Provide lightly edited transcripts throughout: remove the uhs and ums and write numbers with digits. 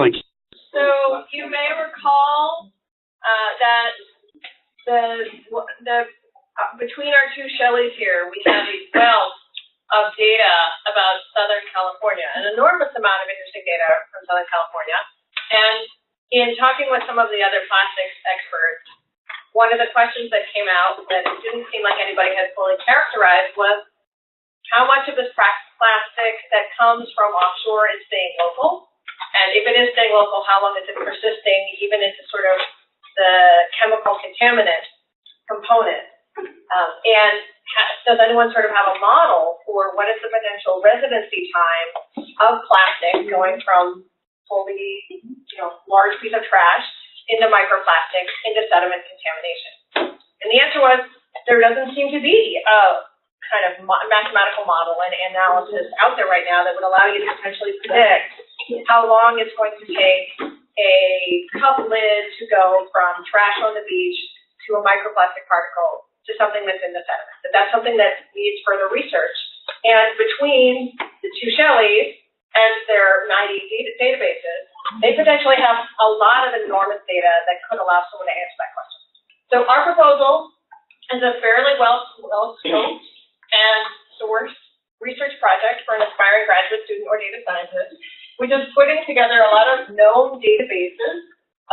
like. So you may recall that between our two Shelleys here, we have a wealth of data about Southern California, an enormous amount of interesting data from Southern California. And in talking with some of the other plastics experts, one of the questions that came out that it didn't seem like anybody had fully characterized was how much of this plastic that comes from offshore is staying local? And if it is staying local, how long is it persisting even into sort of the chemical contaminant component? And does anyone sort of have a model for what is the potential residency time of plastic going from fully, large piece of trash into microplastics into sediment contamination? And the answer was there doesn't seem to be a kind of mathematical model and analysis out there right now that would allow you to potentially predict how long it's going to take a cup lid to go from trash on the beach to a microplastic particle to something that's in the sediment. That's something that needs further research. And between the two Shelleys and their 90 databases, they potentially have a lot of enormous data that could allow someone to answer that question. So our proposal is a fairly well-scoped and sourced research project for an aspiring graduate student or data scientist, which is putting together a lot of known databases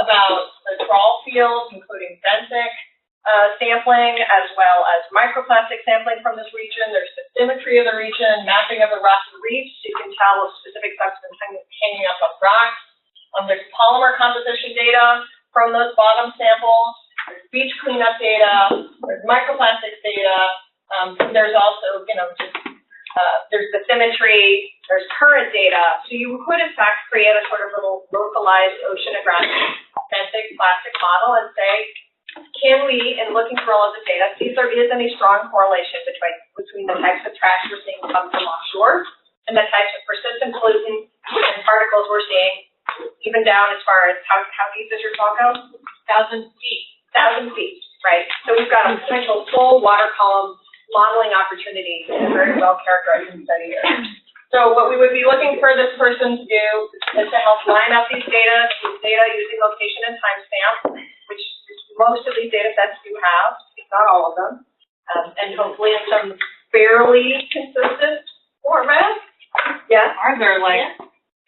about the trawl fields, including benthic sampling, as well as microplastic sampling from this region. There's the symmetry of the region, mapping of the rocky reefs, so you can tell if specific substance hanging up on rocks. There's polymer composition data from those bottom samples. There's beach cleanup data. There's microplastics data. There's also, there's the symmetry. There's current data. So you could, in fact, create a sort of little localized oceanographic benthic plastic model and say, can we, in looking through all of the data, see if there is any strong correlation between the types of trash we're seeing come from offshore and the types of persistent pollutants and particles we're seeing, even down as far as how deep does your trawl go? 1,000 feet. 1,000 feet, right? So we've got a potential full water column modeling opportunity in a very well-characterized study here. So what we would be looking for this person to do is to help line up these data using location and timestamp, which most of these data sets do have, if not all of them, and hopefully in some fairly consistent format. Yes? Ours are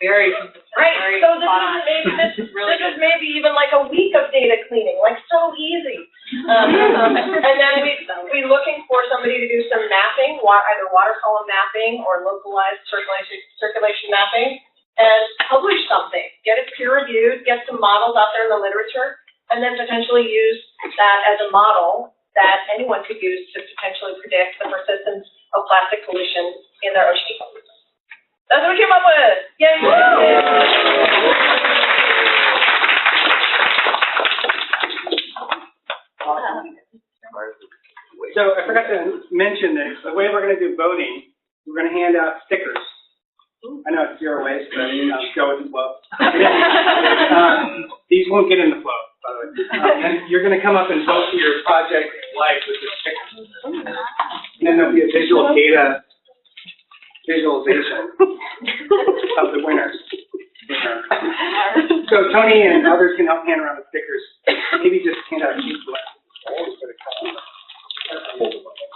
very consistent. Right. Very so this is maybe even like a week of data cleaning, so easy. And then we're looking for somebody to do some mapping, either water column mapping or localized circulation mapping, and publish something. Get it peer reviewed, get some models out there in the literature, and then potentially use that as a model that anyone could use to potentially predict the persistence of plastic pollution in their ocean ecosystems. That's what we came up with. Yay! So I forgot to mention this. The way we're going to do voting, we're going to hand out stickers. I know it's zero waste, but go with the flow. These won't get in the flow, by the way. And you're going to come up and vote for your project life with the stickers. And then there'll be a visualization of the winners. So Tony and others can help hand around the stickers. Maybe just hand out a sheet of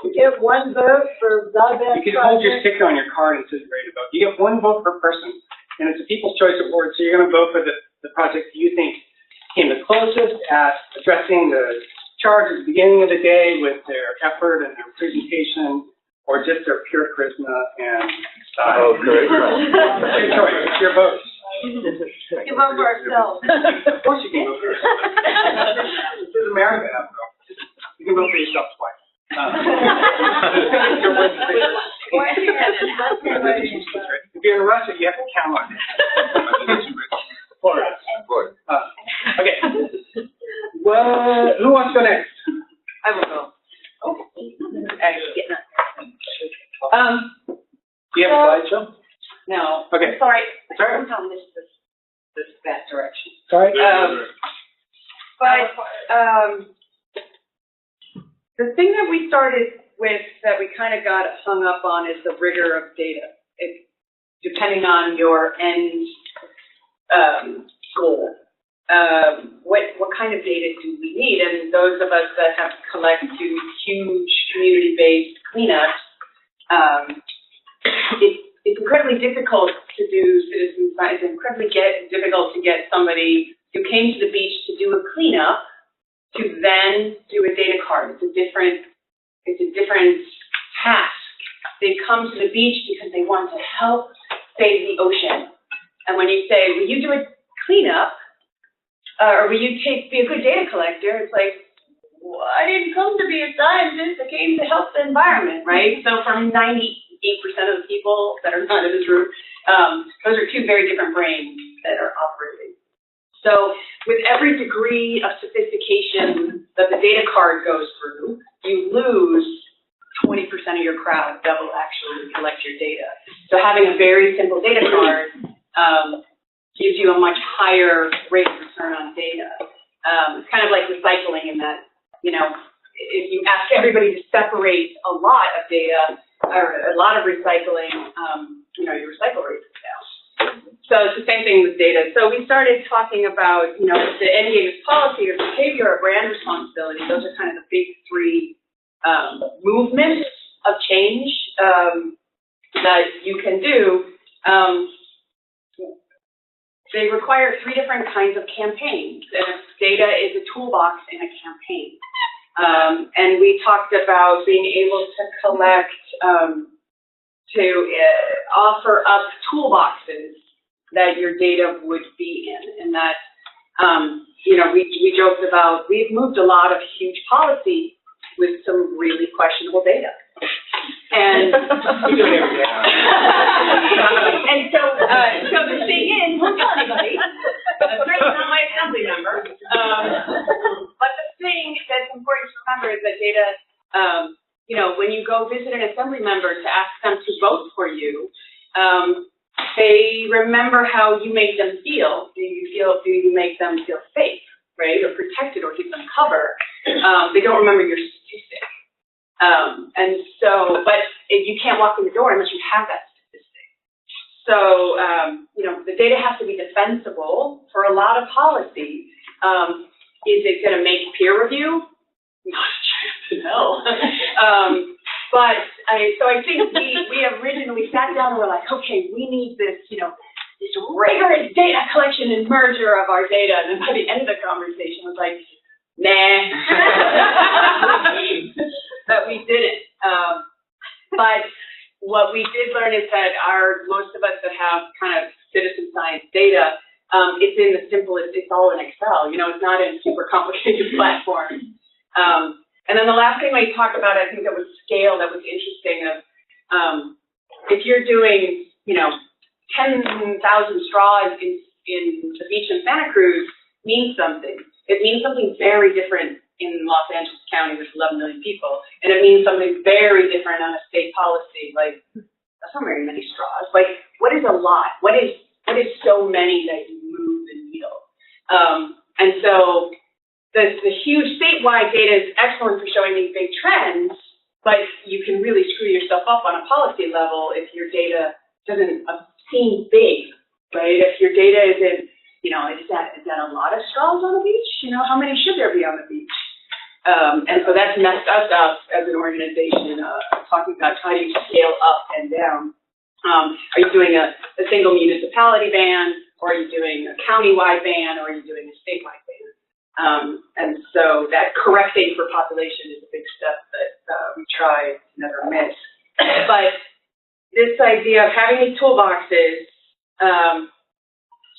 You get one vote for the best. You can hold your sticker on your card and it says ready to vote. You get one vote per person, and it's a People's Choice Award, so you're going to vote for the project you think came the closest at addressing the charge at the beginning of the day with their effort and their presentation, or just their pure charisma and style. Oh, great. It's your choice. It's your vote. We can vote for ourselves. Of course you can vote for yourself. This is America, after all. You can vote for yourself twice. If you're in Russia, you have to count on it. Okay. Who wants to go next? I will go. Do you have a slideshow? No. Okay. Sorry. Sorry. Somehow missed this that direction. Sorry. The thing that we started with that we kind of got hung up on is the rigor of data. Depending on your end goal. What kind of data do we need? And those of us that have to collect huge community-based cleanups, it's incredibly difficult to do citizen science. It's incredibly difficult to get somebody who came to the beach to do a cleanup to then do a data card. It's a different task. They come to the beach because they want to help save the ocean. And when you say, will you do a cleanup, or will you be a good data collector, it's like, well, I didn't come to be a scientist, I came to help the environment, right? So from 98% of the people that are not in this room, those are two very different brains that are operating. So with every degree of sophistication that the data card goes through, you lose 20% of your crowd that will actually collect your data. So having a very simple data card gives you a much higher rate of return on data. It's kind of like recycling in that, you know, if you ask everybody to separate a lot of data or a lot of recycling, you know, your recycle rate is down. So it's the same thing with data. So we started talking about, you know, the end game is policy or behavior or brand responsibility. Those are kind of the big three movements of change that you can do. They require three different kinds of campaigns. Data is a toolbox in a campaign. And we talked about being able to collect, offer up toolboxes that your data would be in. And that, you know, we joked about, we've moved a lot of huge policy with some really questionable data. And and so the thing is, don't tell anybody. It's not my assembly member. But the thing that's important to remember is that data, you know, when you go visit an assembly member to ask them to vote for you, they remember how you make them feel. Do you make them feel safe, right, or protected, or give them cover? They don't remember your statistic. And so, but you can't walk in the door unless you have that statistic. So, you know, the data has to be defensible for a lot of policy. Is it going to make peer review? Not a chance in hell. So I think we originally sat down and were like, okay, we need this, you know, this rigorous data collection and merger of our data. And then by the end of the conversation, I was like, nah, that we didn't. But what we did learn is that most of us that have kind of citizen science data, it's in the simplest, it's all in Excel. You know, it's not in super complicated platforms. And then the last thing we talked about, I think that was scale, that was interesting. If you're doing, you know, 10,000 straws in the beach in Santa Cruz means something. It means something very different in Los Angeles County with 11 million people. And it means something very different on a state policy. Like, that's not very many straws. Like, what is a lot? What is so many that you move the needle? And so the huge statewide data is excellent for showing these big trends, but you can really screw yourself up on a policy level if your data doesn't seem big, right? If your data isn't, you know, is that a lot of straws on the beach? You know, how many should there be on the beach? And so that's messed us up as an organization, talking about how do you scale up and down. Are you doing a single municipality ban, or are you doing a countywide ban, or are you doing a statewide ban? And so that correcting for population is a big step that we try to never miss. But this idea of having these toolboxes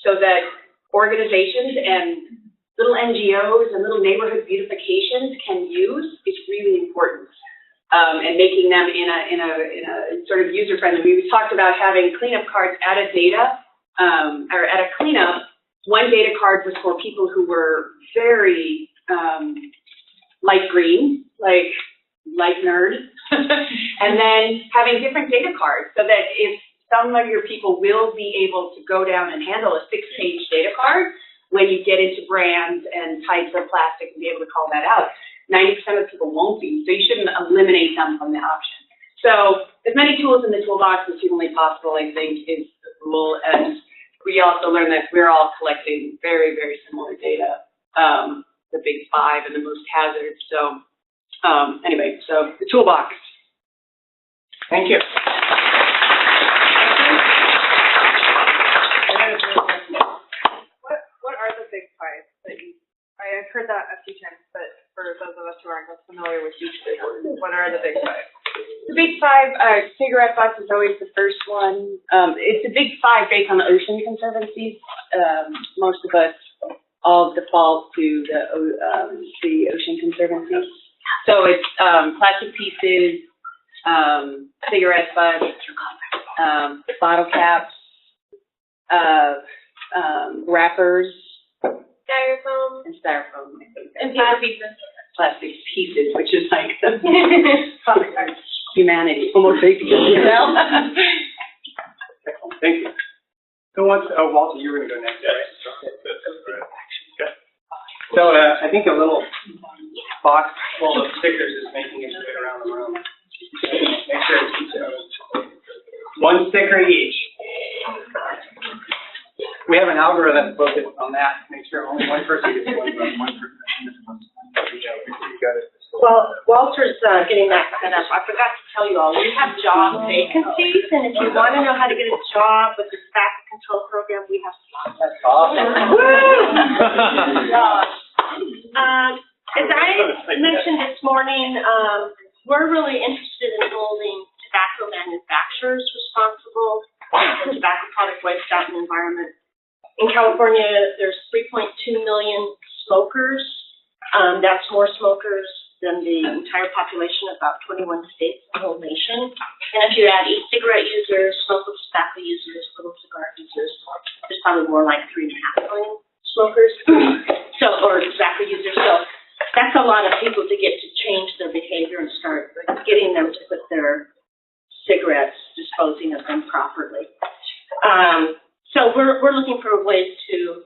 so that organizations and little NGOs and little neighborhood beautifications can use is really important. And making them in a sort of user-friendly. We talked about having cleanup cards at a data, or at a cleanup. One data card was for people who were very light green, like light nerd. And then having different data cards so that if some of your people will be able to go down and handle a 6-page data card when you get into brands and types of plastic and be able to call that out. 90% of people won't be, so you shouldn't eliminate them from the option. So as many tools in the toolbox as humanly possible, I think, is the rule. And we also learned that we're all collecting very, very similar data, the big five and the most hazards. So anyway, so the toolbox. Thank you. What are the big five that I've heard that a few times, but for those of us who aren't as familiar with each big one, what are the big five? The big five, cigarette butts is always the first one. It's a big five based on the ocean conservancies. Most of us all default to the ocean conservancy. So it's plastic pieces, cigarette butts, bottle caps, wrappers, Styrofoam. and styrofoam. And paper pieces. Plastic pieces, which is like humanity, Homo sapiens, you know? Thank you. Who wants, Walter, you were going to go next, right? Good. So I think a little box full of stickers is making its way around the room. Make sure it keeps it. One sticker each. We have an algorithm focused on that to make sure only one person gets one. Well, Walter's getting that set up. I forgot to tell you all, we have job vacancies, and if you want to know how to get a job with the traffic control program, we have slots. That's awesome. As I mentioned this morning, we're really interested in holding tobacco manufacturers responsible for tobacco product waste out in the environment. In California, there's 3.2 million smokers. That's more smokers than the entire population of about 21 states in the whole nation. And if you add e-cigarette users, smokeless tobacco users, little cigar users, there's probably more like 3.5 million smokers, or tobacco users. So that's a lot of people to get to change their behavior and start getting them to put their cigarettes, disposing of them properly. So we're looking for ways to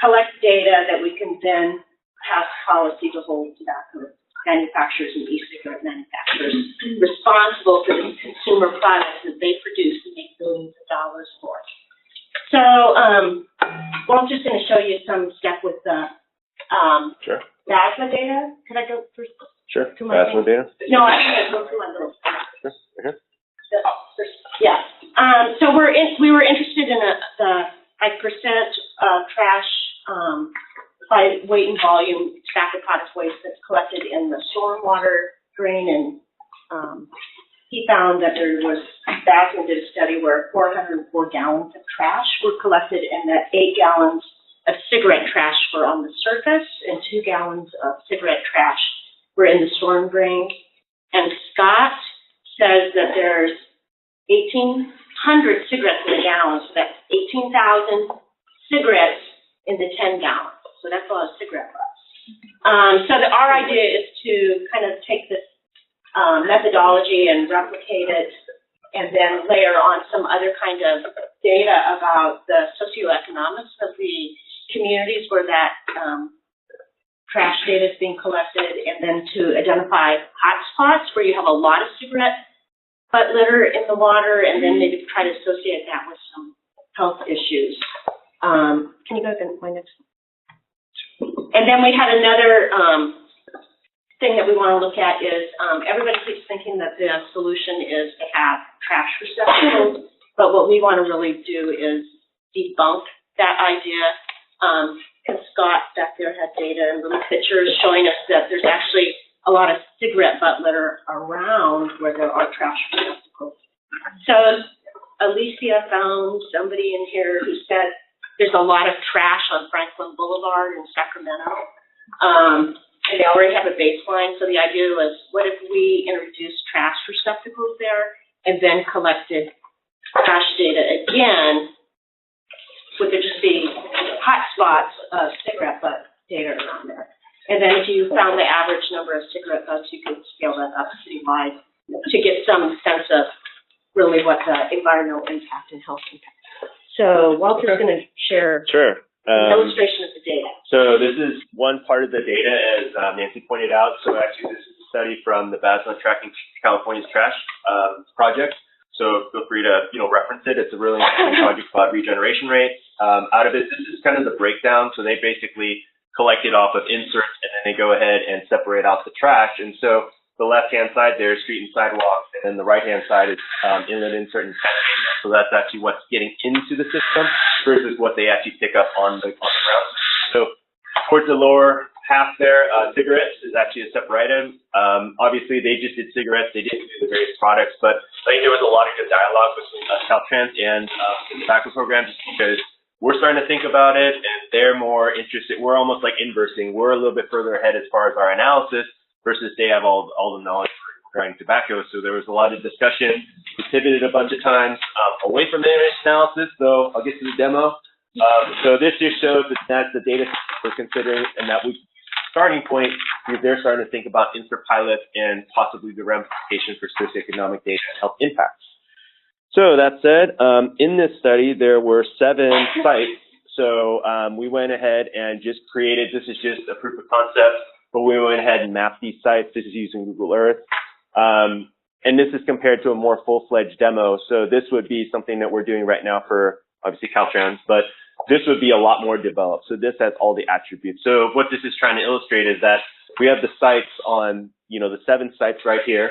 collect data that we can then pass policy to hold tobacco manufacturers and e-cigarette manufacturers responsible for the consumer products that they produce and make billions of dollars for. So Walter's going to show you some stuff with the Sure. BASMA data. Could I go first? Sure. To my Asthma data? No, I'm going to go through my little. Sure. Okay. Yeah. So we were interested in the percent of trash by weight and volume tobacco product waste that's collected in the stormwater drain, and he found that there was, BASMA did a study where 404 gallons of trash were collected, and that 8 gallons of cigarette trash were on the surface, and 2 gallons of cigarette trash were in the storm drain. And Scott says that there's 1,800 cigarettes in a gallon, so that's 18,000 cigarettes in the 10 gallons. So that's a lot of cigarette butts. Our idea is to kind of take this methodology and replicate it, and then layer on some other kind of data about the socioeconomics of the communities where that trash data is being collected, and then to identify hotspots where you have a lot of cigarette butt litter in the water, and then maybe try to associate that with some health issues. Can you go to my next one? And then we had another thing that we want to look at is everybody keeps thinking that the solution is to have trash receptacles, but what we want to really do is debunk that idea. Because Scott back there had data and little pictures showing us that there's actually a lot of cigarette butt litter around where there are trash receptacles. So Alicia found somebody in here who said there's a lot of trash on Franklin Boulevard in Sacramento. And they already have a baseline, so the idea was, what if we introduced trash receptacles there and then collected trash data again? Would there just be hotspots of cigarette butt data around there? And then if you found the average number of cigarette butts, you could scale that up citywide to get some sense of really what the environmental impact and health impact. So Walter's going to share Sure. an illustration of the data. So this is one part of the data, as Nancy pointed out. So actually, this is a study from the BASMA Tracking California's Trash project. So feel free to reference it. It's a really interesting project about regeneration rates. Out of it, this is kind of the breakdown. So they basically collect it off of inserts, and then they go ahead and separate out the trash. And so the left-hand side there is street and sidewalks, and then the right-hand side is inlet, insert, and containment. So that's actually what's getting into the system versus what they actually pick up on the ground. So towards the lower half there, cigarettes is actually a separate item. Obviously, they just did cigarettes. They didn't do the various products, but I think there was a lot of good dialogue between Caltrans and the tobacco program, just because we're starting to think about it, and they're more interested. We're almost like inversing. We're a little bit further ahead as far as our analysis versus they have all the knowledge for growing tobacco. So there was a lot of discussion. We pivoted a bunch of times away from the analysis, so I'll get to the demo. So this just shows that that's the data we're considering, and that we starting point because they're starting to think about insert pilots and possibly the ramifications for socioeconomic data and health impacts. So that said, in this study, there were 7 sites. So we went ahead and just created, this is just a proof of concept, but we went ahead and mapped these sites. This is using Google Earth. And this is compared to a more full-fledged demo. So this would be something that we're doing right now for, obviously, Caltrans, but this would be a lot more developed. So this has all the attributes. So what this is trying to illustrate is that we have the sites on, the 7 sites right here.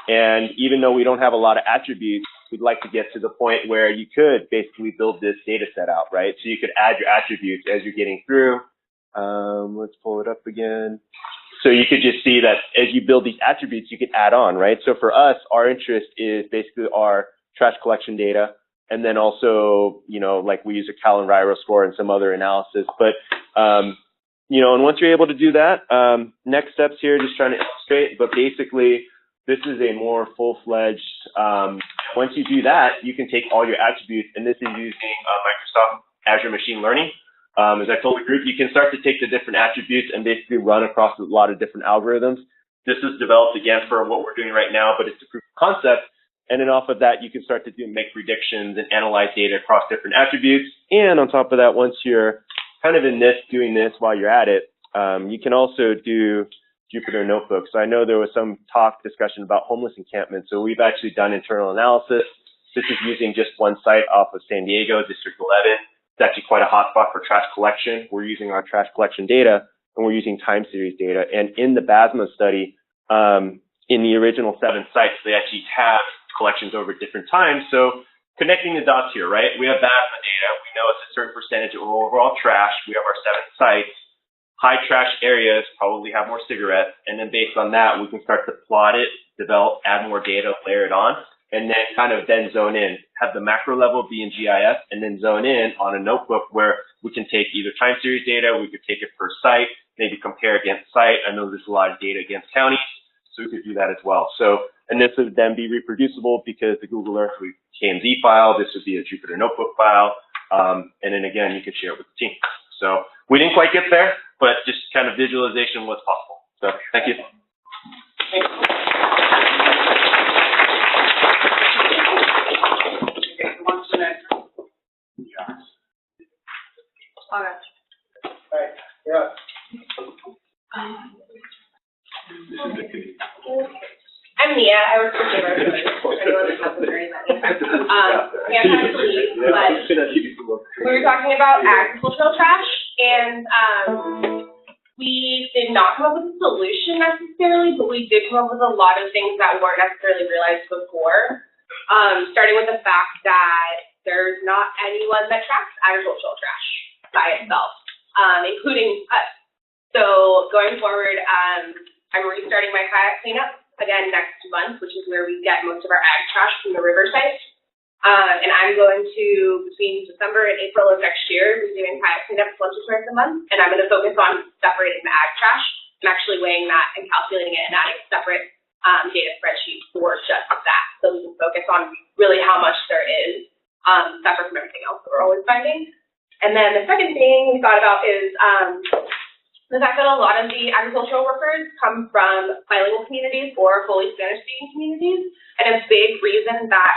And even though we don't have a lot of attributes, we'd like to get to the point where you could basically build this data set out, right? So you could add your attributes as you're getting through. Let's pull it up again. So you could just see that as you build these attributes, you could add on, right? So for us, our interest is basically our trash collection data. And then also, like we use a Cal and Ryro score and some other analysis. But, and once you're able to do that, next steps here, just trying to illustrate, but basically, this is a more full-fledged, once you do that, you can take all your attributes, and this is using Microsoft Azure Machine Learning. As I told the group, you can start to take the different attributes and basically run across a lot of different algorithms. This is developed, again, for what we're doing right now, but it's a proof of concept. And then off of that, you can start to make predictions and analyze data across different attributes. And on top of that, once you're kind of in this, doing this while you're at it, you can also do Jupyter Notebooks. So I know there was some discussion about homeless encampments. So we've actually done internal analysis. This is using just one site off of San Diego, District 11. It's actually quite a hotspot for trash collection. We're using our trash collection data, and we're using time series data. And in the BASMA study, in the original 7 sites, they actually have collections over different times. So connecting the dots here, right? We have BASMA data. We know it's a certain percentage of overall trash. We have our 7 sites. High trash areas probably have more cigarettes, and then based on that, we can start to plot it, develop, add more data, layer it on, and then kind of zone in, have the macro level be in GIS, and then zone in on a notebook where we can take either time series data, we could take it per site, maybe compare against site. I know there's a lot of data against counties, so we could do that as well. So, and this would then be reproducible because the Google Earth KMZ file, this would be a Jupyter Notebook file, and then again, you could share it with the team. So we didn't quite get there, but just kind of visualization was possible. So thank you. I'm Mia. I work for Jupyter. Anyone that has a very many. We have time to leave, but we were talking about agricultural trash, and we did not come up with a solution necessarily, but we did come up with a lot of things that weren't necessarily realized before, starting with the fact that there's not anyone that tracks agricultural trash by itself, including us. So going forward, I'm restarting my kayak cleanup again next month, which is where we get most of our ag trash from the river site. And I'm going to, between December and April of next year, be doing kayak cleanup once or twice a month, and I'm going to focus on separating the ag trash and actually weighing that and calculating it and adding separate data spreadsheets for just that, so we can focus on really how much there is separate from everything else that we're always finding. And then the second thing we thought about is the fact that a lot of the agricultural workers come from bilingual communities or fully Spanish-speaking communities, and a big reason that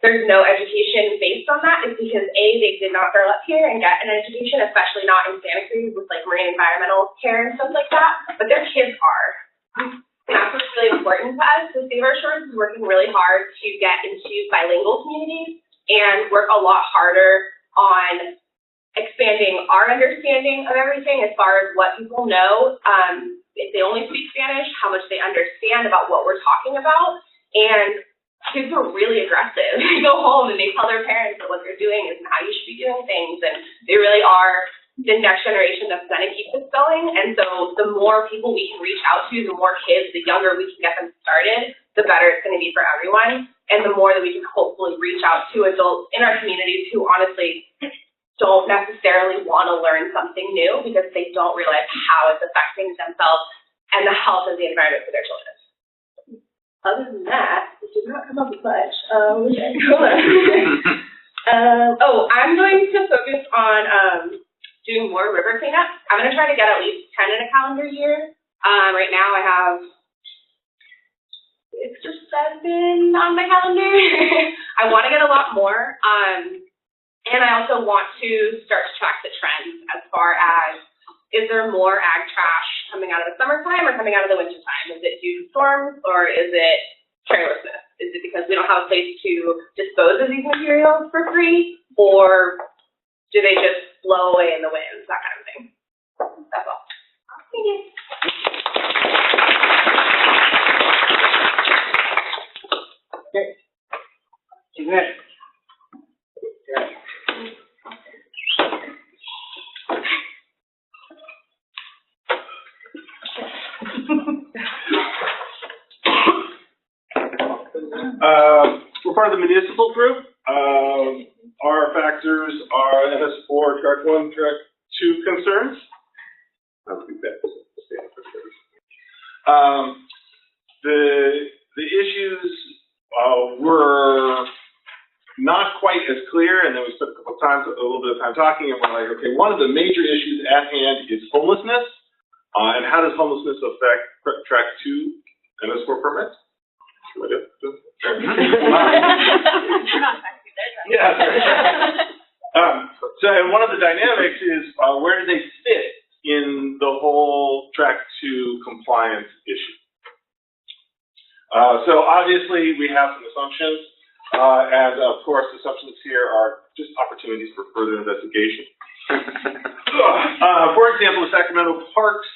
there's no education based on that is because A, they did not grow up here and get an education, especially not in Santa Cruz with like marine environmental care and stuff like that, but their kids are. And that's what's really important to us. So Save Our Shores is working really hard to get into bilingual communities and work a lot harder on expanding our understanding of everything as far as what people know. If they only speak Spanish, how much they understand about what we're talking about. And kids are really aggressive. They go home and they tell their parents that what they're doing isn't how you should be doing things, and they really are the next generation that's going to keep this going. And so the more people we can reach out to, the more kids, the younger we can get them started, the better it's going to be for everyone. And the more that we can hopefully reach out to adults in our communities who honestly don't necessarily want to learn something new because they don't realize how it's affecting themselves and the health of the environment for their children. Other than that, it did not come up with much. I'm going to focus on doing more river cleanup. I'm going to try to get at least 10 in a calendar year. Right now I have 6 or 7 on my calendar. I want to get a lot more. And I also want to start to track the trends as far as, is there more ag trash coming out of the summertime or coming out of the wintertime? Is it due to storms or is it carelessness? Is it because we don't have a place to dispose of these materials for free, or do they just blow away in the wind, that kind of thing? That's all. Thank you. Okay. Next. We're part of the municipal group. Our factors are MS4, track 1, track 2 concerns. I don't think that stands for the issues were not quite as clear, and then we spent a little bit of time talking, and we're like, okay, one of the major issues at hand is homelessness, and how does homelessness affect track 2 MS4 permits? Yeah. So and one of the dynamics is where do they fit in the whole track 2 compliance issue? So obviously we have some assumptions, and of course assumptions here are just opportunities for further investigation. For example, the Sacramento Parks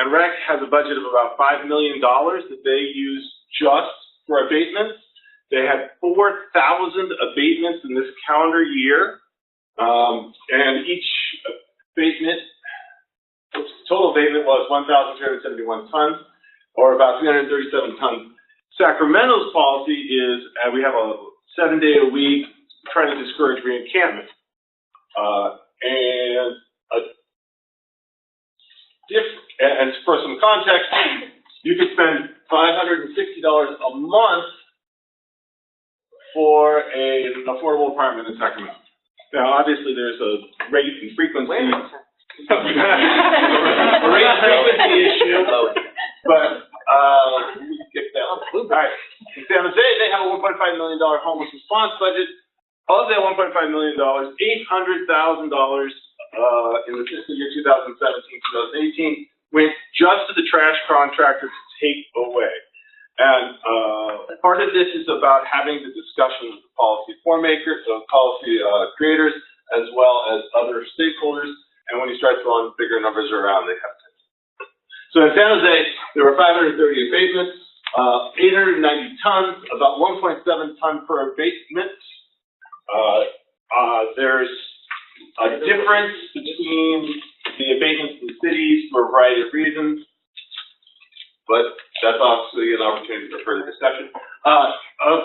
and Rec has a budget of about $5 million that they use just for abatements. They had 4,000 abatements in this calendar year, and each abatement, total abatement was 1,371 tons, or about 337 tons. Sacramento's policy is, we have a 7-day-a-week trying to discourage re-encampment. And for some context, you could spend $560 a month for an affordable apartment in Sacramento. Now, obviously, there's a rate and frequency. A rate and frequency issue, but we can get that. All right. In San Jose, they have a $1.5 million homeless response budget. Of that $1.5 million, $800,000 in the fiscal year 2017-2018 went just to the trash contractor to take away. And part of this is about having the discussion with the policy formakers, policy creators, as well as other stakeholders. And when you start throwing bigger numbers around, they have to. So in San Jose, there were 530 abatements, 890 tons, about 1.7 ton per abatement. There's a difference between the abatements in cities for a variety of reasons, but that's obviously an opportunity for further discussion.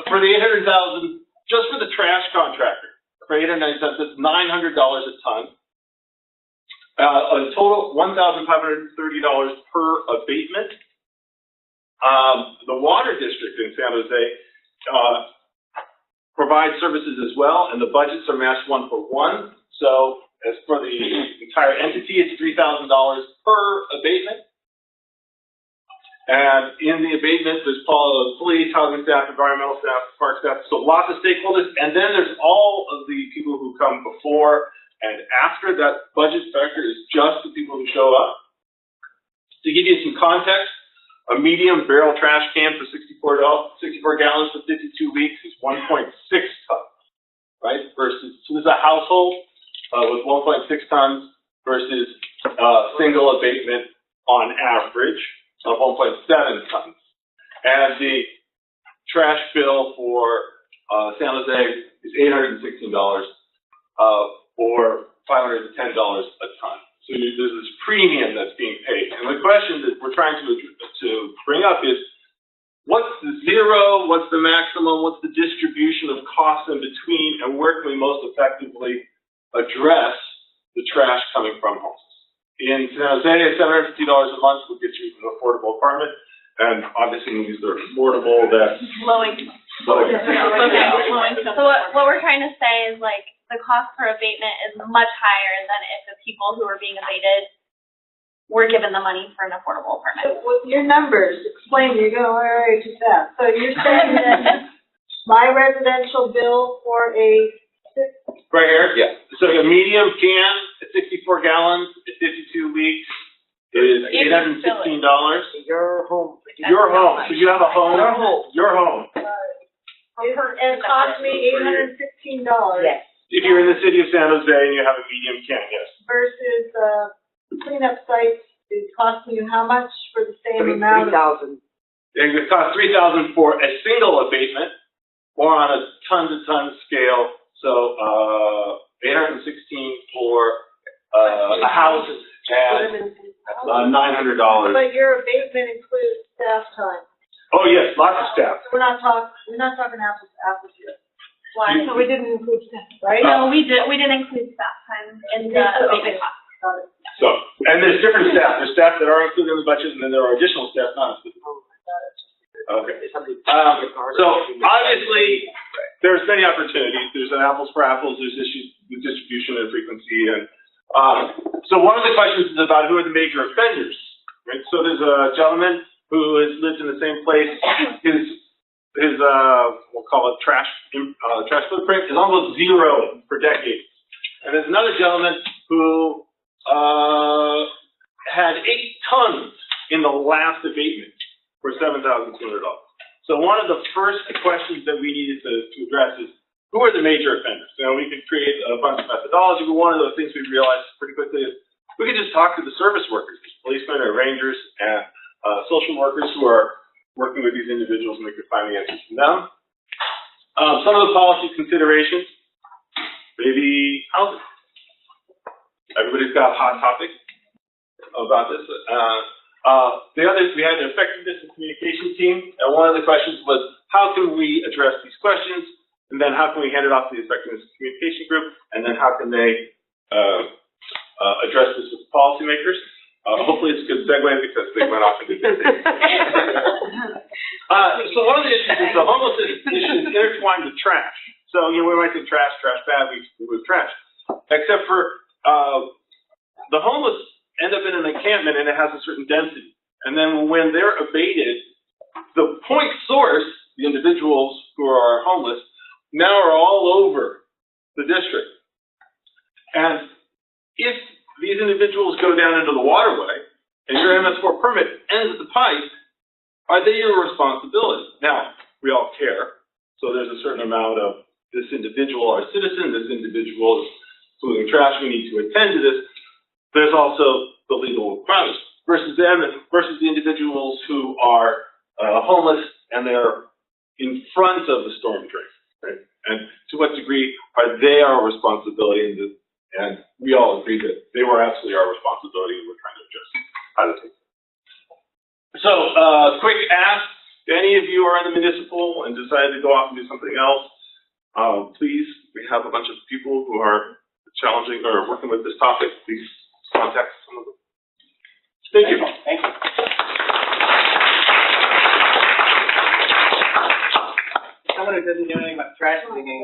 For the 800,000, just for the trash contractor, for 890 tons, that's $900 a ton. A total $1,530 per abatement. The water district in San Jose provides services as well, and the budgets are matched 1-for-1. So as for the entire entity, it's $3,000 per abatement. And in the abatement, there's police, housing staff, environmental staff, park staff, so lots of stakeholders. And then there's all of the people who come before and after. That budget factor is just the people who show up. To give you some context, a medium barrel trash can for 64 gallons for 52 weeks is 1.6 tons. right? Versus, so this is a household with 1.6 tons versus single abatement on average of 1.7 tons. And the trash bill for San Jose is $816 or $510 a ton. So there's this premium that's being paid. And the question that we're trying to bring up is, what's the zero, what's the maximum, what's the distribution of costs in between, and where can we most effectively address the trash coming from homes? In San Jose, $750 a month would get you an affordable apartment, and obviously when these are affordable, that's Low income. low. So what we're trying to say is like the cost per abatement is much higher than if the people who are being abated were given the money for an affordable apartment. So with your numbers, explain, you're going way too fast. So you're saying that my residential bill for a Right here? Yeah. So a medium can at 64 gallons at 52 weeks is $816. Your home. Your home. So you have a home. Your home. it cost me $816. Yes. If you're in the city of San Jose and you have a medium can, yes. Versus cleanup sites is costing you how much for the same amount? $3,000. It would cost $3,000 for a single abatement or on a ton-to-ton scale. So $816 for a house and $900. But your abatement includes staff time. Oh yes, lots of staff. So we're not talking apples to apples here. Why? So we didn't include staff, right? No, we didn't include staff time in the abatement cost. Got it. So, and there's different staff. There's staff that are included in the budget, and then there are additional staff not included. Okay. So obviously, there's many opportunities. There's an apples for apples. There's issues with distribution and frequency, and so one of the questions is about who are the major offenders. Right. So there's a gentleman who has lived in the same place. His we'll call it trash footprint is almost zero for decades. And there's another gentleman who had 8 tons in the last abatement for $7,200. So one of the first questions that we needed to address is, who are the major offenders? You know, we could create a bunch of methodology, but one of the things we realized pretty quickly is we could just talk to the service workers, policemen or rangers and social workers who are working with these individuals, and we could find the answers from them. Some of the policy considerations, maybe housing. Everybody's got a hot topic about this. The others, we had an effectiveness and communication team, and one of the questions was, how can we address these questions, and then how can we hand it off to the effectiveness and communication group, and then how can they address this with policymakers? Hopefully it's a good segue because they went off and did that. So one of the issues is the homelessness issue is intertwined with trash. So, you know, we might think trash bad, we move trash. Except for the homeless end up in an encampment and it has a certain density. And then when they're abated, the point source, the individuals who are homeless, now are all over the district. And if these individuals go down into the waterway and your MS4 permit ends at the pipe, are they your responsibility? Now, we all care. So there's a certain amount of this individual, our citizen, this individual is polluting trash, we need to attend to this. There's also the legal requirements versus the individuals who are homeless and they're in front of the storm drain, right? And to what degree are they our responsibility? And we all agree that they were absolutely our responsibility, and we're trying to adjust how to take it. So, quick ask, if any of you are in the municipal and decided to go off and do something else, please, we have a bunch of people who are challenging or working with this topic. Please contact some of them. Thank you. Thank you. Someone who doesn't know anything about trash cleaning.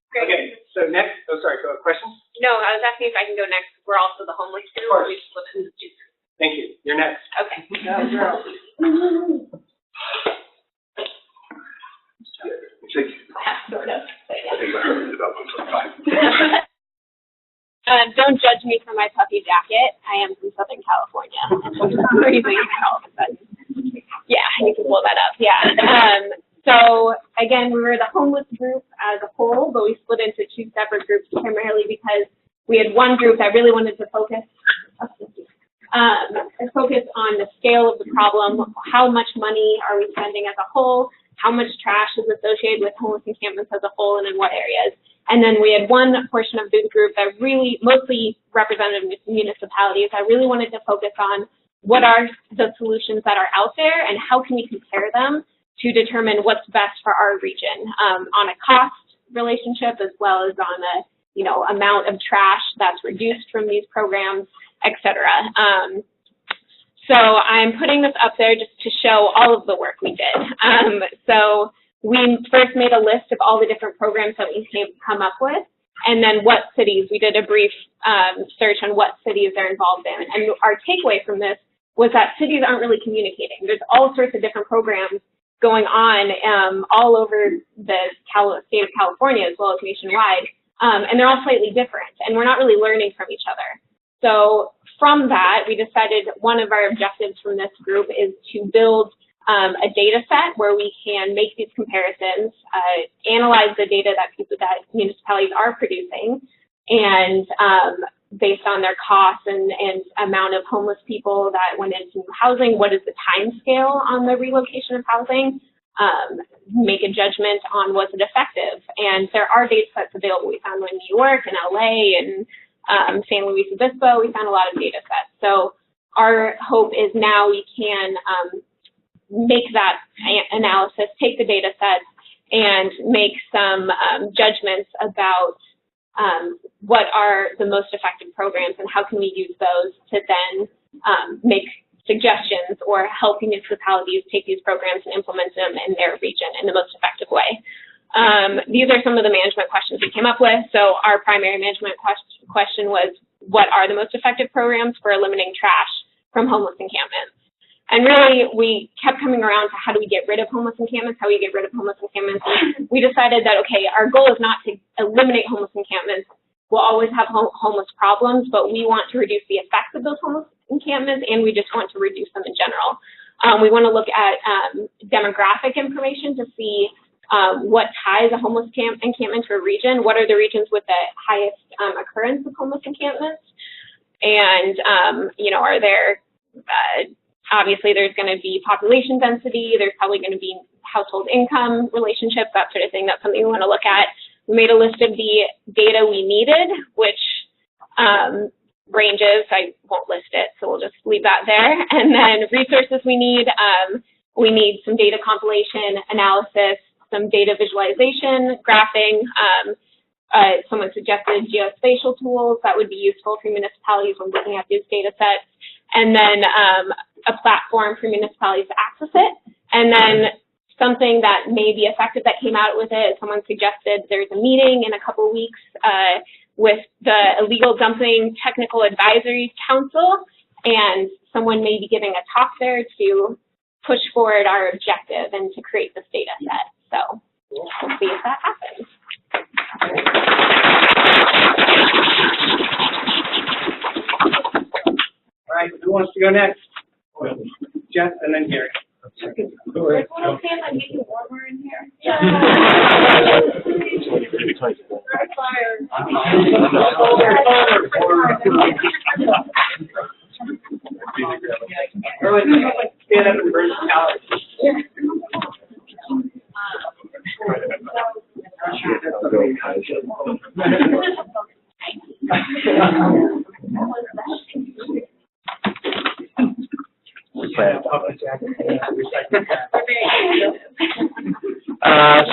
Okay, so next, so questions? No, I was asking if I can go next. We're also the homeless group. Of course. We just live in Massachusetts. Thank you. You're next. Okay. Don't judge me for my puffy jacket. I am from Southern California. And it's freezing all of a sudden. Yeah, you can blow that up. Yeah. So again, we were the homeless group as a whole, but we split into two separate groups primarily because we had one group that really wanted to focus on the scale of the problem, how much money are we spending as a whole, how much trash is associated with homeless encampments as a whole, and in what areas. And then we had one portion of the group that really, mostly represented municipalities, that really wanted to focus on what are the solutions that are out there and how can we compare them to determine what's best for our region on a cost relationship as well as on a amount of trash that's reduced from these programs, et cetera. So I'm putting this up there just to show all of the work we did. So we first made a list of all the different programs that we come up with, and then what cities. We did a brief search on what cities they're involved in. And our takeaway from this was that cities aren't really communicating. There's all sorts of different programs going on all over the state of California as well as nationwide, and they're all slightly different, and we're not really learning from each other. So from that, we decided one of our objectives from this group is to build a data set where we can make these comparisons, analyze the data that municipalities are producing, and based on their costs and amount of homeless people that went into housing, what is the time scale on the relocation of housing, make a judgment on was it effective. And there are data sets available. We found one in New York and LA and San Luis Obispo. We found a lot of data sets. So our hope is now we can make that analysis, take the data sets, and make some judgments about what are the most effective programs and how can we use those to then make suggestions or help municipalities take these programs and implement them in their region in the most effective way. These are some of the management questions we came up with. So our primary management question was, what are the most effective programs for eliminating trash from homeless encampments? And really, we kept coming around to how do we get rid of homeless encampments, how do we get rid of homeless encampments. And we decided that, okay, our goal is not to eliminate homeless encampments. We'll always have homeless problems, but we want to reduce the effects of those homeless encampments, and we just want to reduce them in general. We want to look at demographic information to see what ties a homeless encampment to a region. What are the regions with the highest occurrence of homeless encampments? And, are there obviously, there's going to be population density. There's probably going to be household income relationships, that sort of thing. That's something we want to look at. We made a list of the data we needed, which ranges. I won't list it, so we'll just leave that there. And then resources we need some data compilation, analysis, some data visualization, graphing. Someone suggested geospatial tools that would be useful for municipalities when looking at these data sets. And then a platform for municipalities to access it. And then something that may be effective that came out with it, someone suggested there's a meeting in a couple of weeks with the Illegal Dumping Technical Advisory Council, and someone may be giving a talk there to push forward our objective and to create this data set. So we'll see if that happens. All right, who wants to go next? Jeff and then Gary. Like, we'll stand and make it warmer in here. Yeah. Stand up and burn some calories.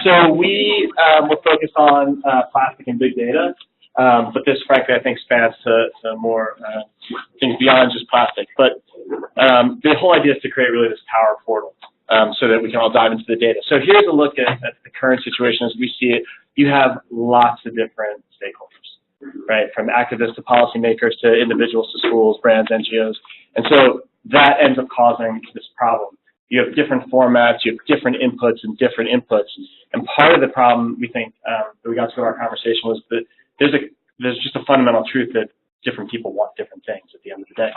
So we will focus on plastic and big data, but this, frankly, I think spans to more things beyond just plastic. But the whole idea is to create really this power portal so that we can all dive into the data. So here's a look at the current situation as we see it. You have lots of different stakeholders, right, from activists to policymakers to individuals to schools, brands, NGOs. And so that ends up causing this problem. You have different formats, you have different inputs and different inputs. And part of the problem, we think, that we got to our conversation was that there's just a fundamental truth that different people want different things at the end of the day.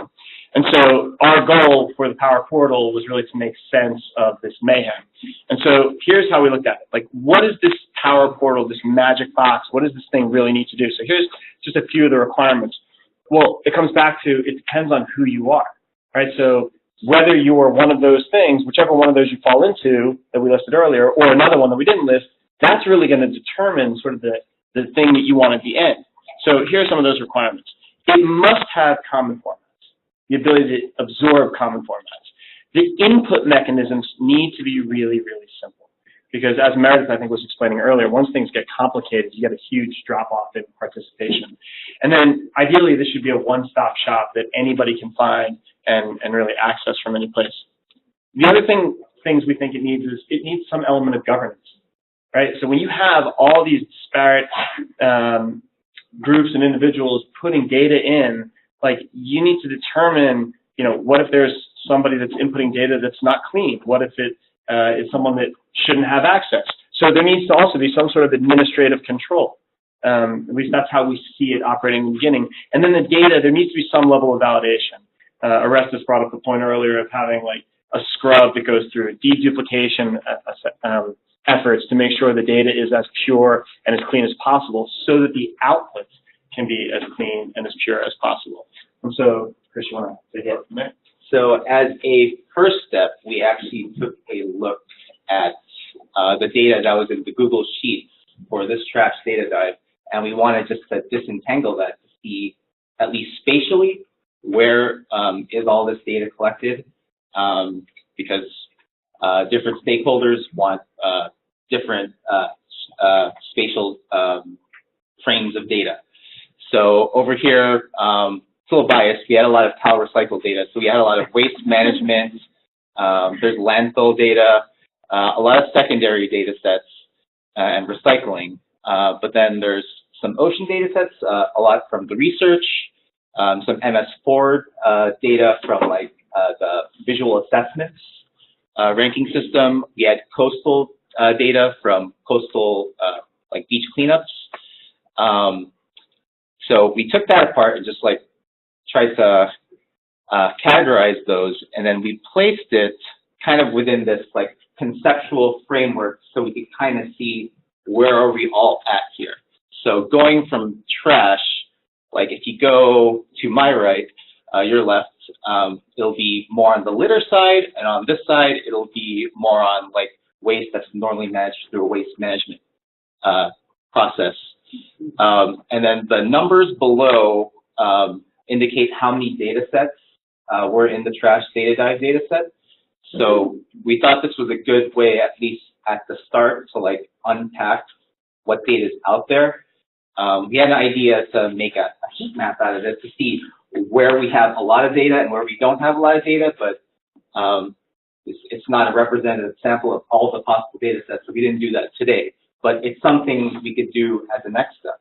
And so our goal for the Power Portal was really to make sense of this mayhem. And so here's how we looked at it. Like, what is this Power Portal, this magic box? What does this thing really need to do? So here's just a few of the requirements. Well, it comes back to, it depends on who you are, right? So whether you are one of those things, whichever one of those you fall into that we listed earlier, or another one that we didn't list, that's really going to determine sort of the thing that you want at the end. So here are some of those requirements. It must have common formats, the ability to absorb common formats. The input mechanisms need to be really, really simple. Because as Meredith, I think, was explaining earlier, once things get complicated, you get a huge drop-off in participation. And then ideally, this should be a one-stop shop that anybody can find and really access from any place. The other things we think it needs is it needs some element of governance, right? So when you have all these disparate groups and individuals putting data in, like, you need to determine, you know, what if there's somebody that's inputting data that's not clean? What if it is someone that shouldn't have access? So there needs to also be some sort of administrative control. At least that's how we see it operating in the beginning. And then the data, there needs to be some level of validation. Orestes brought up the point earlier of having like a scrub that goes through deduplication efforts to make sure the data is as pure and as clean as possible so that the outputs can be as clean and as pure as possible. And so, Chris, you want to take it from there? So as a first step, we actually took a look at the data that was in the Google Sheets for this trash data dive, and we wanted just to disentangle that to see, at least spatially, where is all this data collected, because different stakeholders want different spatial frames of data. So over here, it's a little biased. We had a lot of towel recycle data, so we had a lot of waste management. There's landfill data, a lot of secondary data sets, and recycling. But then there's some ocean data sets, a lot from the research, some MS4 data from like the visual assessments ranking system. We had coastal data from coastal like beach cleanups. So we took that apart and just like tried to categorize those, and then we placed it kind of within this like conceptual framework so we could kind of see where are we all at here. So going from trash, like if you go to my right, your left, it'll be more on the litter side, and on this side, it'll be more on like waste that's normally managed through a waste management process. And then the numbers below indicate how many data sets were in the trash data dive data set. So we thought this was a good way, at least at the start, to like unpack what data is out there. We had an idea to make a heat map out of it to see where we have a lot of data and where we don't have a lot of data, but it's not a representative sample of all the possible data sets, so we didn't do that today. But it's something we could do as a next step.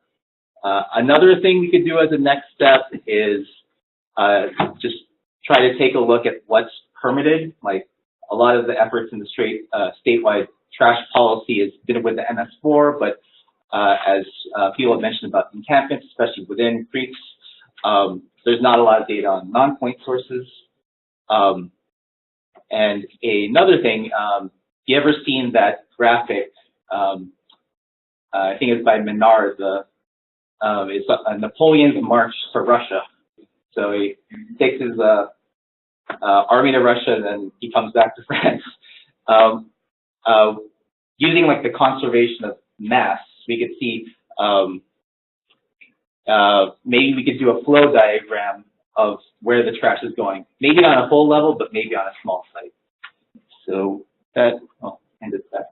Another thing we could do as a next step is just try to take a look at what's permitted. Like a lot of the efforts in the statewide trash policy has been with the MS4, but as people have mentioned about encampments, especially within creeks, there's not a lot of data on non-point sources. And another thing, you ever seen that graphic? I think it's by Menard. It's Napoleon's March for Russia. So he takes his army to Russia, and then he comes back to France. Using like the conservation of mass, we could see maybe we could do a flow diagram of where the trash is going. Maybe not on a whole level, but maybe on a small site. So that, I'll hand it back.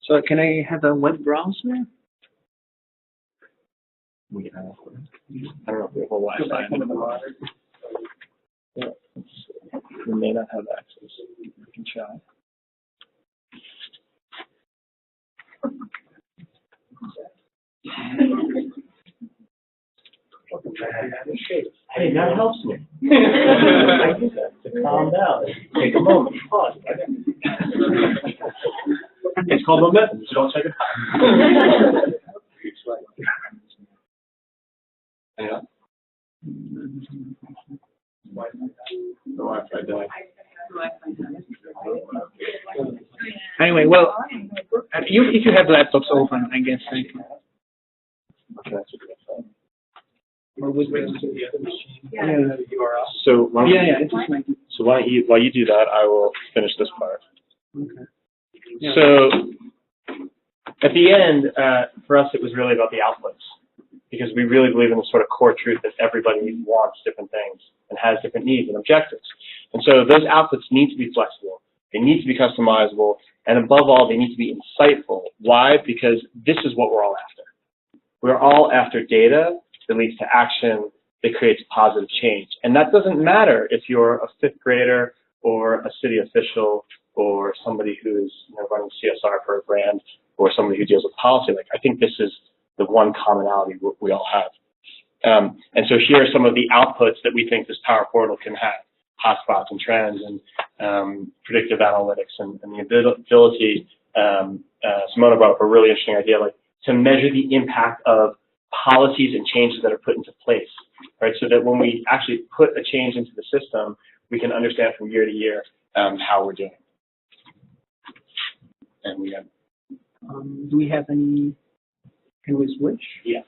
So can I have a web browser? I don't know if we have a Wi-Fi. Yeah, we may not have access. We can try. Hey, that helps me. I do that to calm down. Take a moment. Pause. It's called momentum, so don't take it. Yeah. The Wi-Fi died. Anyway, well, if you have laptops open, I guess I can. Or was it the other machine? Yeah, the URL. So why don't Yeah, it's just like. So while you do that, I will finish this part. Okay. Yeah. So at the end, for us, it was really about the outputs, because we really believe in the sort of core truth that everybody wants different things and has different needs and objectives. And so those outputs need to be flexible. They need to be customizable. And above all, they need to be insightful. Why? Because this is what we're all after. We're all after data that leads to action that creates positive change. And that doesn't matter if you're a fifth grader or a city official or somebody who's running CSR for a brand or somebody who deals with policy. Like, I think this is the one commonality we all have. And so here are some of the outputs that we think this Power Portal can have: hotspots and trends and predictive analytics and the ability, Simona brought up a really interesting idea, like to measure the impact of policies and changes that are put into place, right? So that when we actually put a change into the system, we can understand from year to year how we're doing. And we have. Do we have any? Can we switch? Yeah.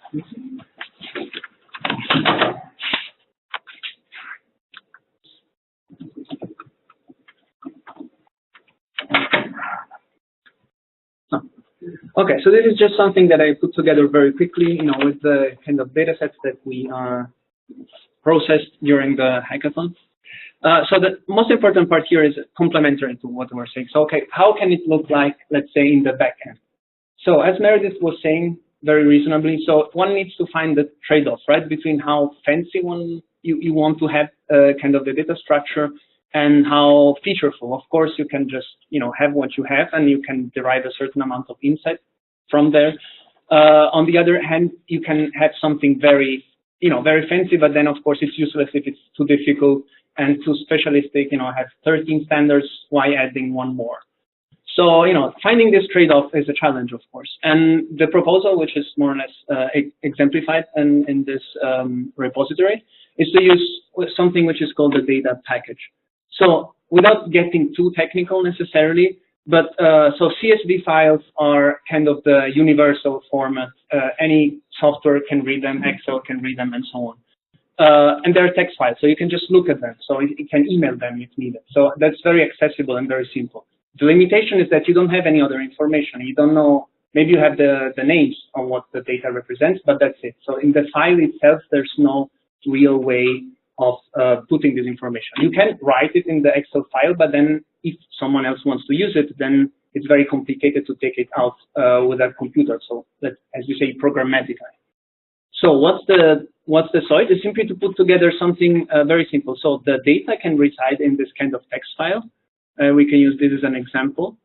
Okay, so this is just something that I put together very quickly, with the kind of data sets that we processed during the hackathon. So the most important part here is complementary to what we're saying. So, okay, how can it look like, let's say, in the back end? So as Meredith was saying very reasonably, so one needs to find the trade-off, right, between how fancy you want to have kind of the data structure and how featureful. Of course, you can just, have what you have and you can derive a certain amount of insight from there. On the other hand, you can have something very, very fancy, but then of course it's useless if it's too difficult and too specialistic, have 13 standards, why adding one more? So, finding this trade-off is a challenge, of course. And the proposal, which is more or less exemplified in this repository, is to use something which is called the data package. So without getting too technical necessarily, but so CSV files are kind of the universal format. Any software can read them, Excel can read them, and so on. And they're text files, so you can just look at them. So you can email them if needed. So that's very accessible and very simple. The limitation is that you don't have any other information. You don't know, maybe you have the names of what the data represents, but that's it. So in the file itself, there's no real way of putting this information. You can write it in the Excel file, but then if someone else wants to use it, then it's very complicated to take it out with a computer. So that, as we say, programmatically. So what's the SOIT? It's simply to put together something very simple. So the data can reside in this kind of text file. We can use this as an example.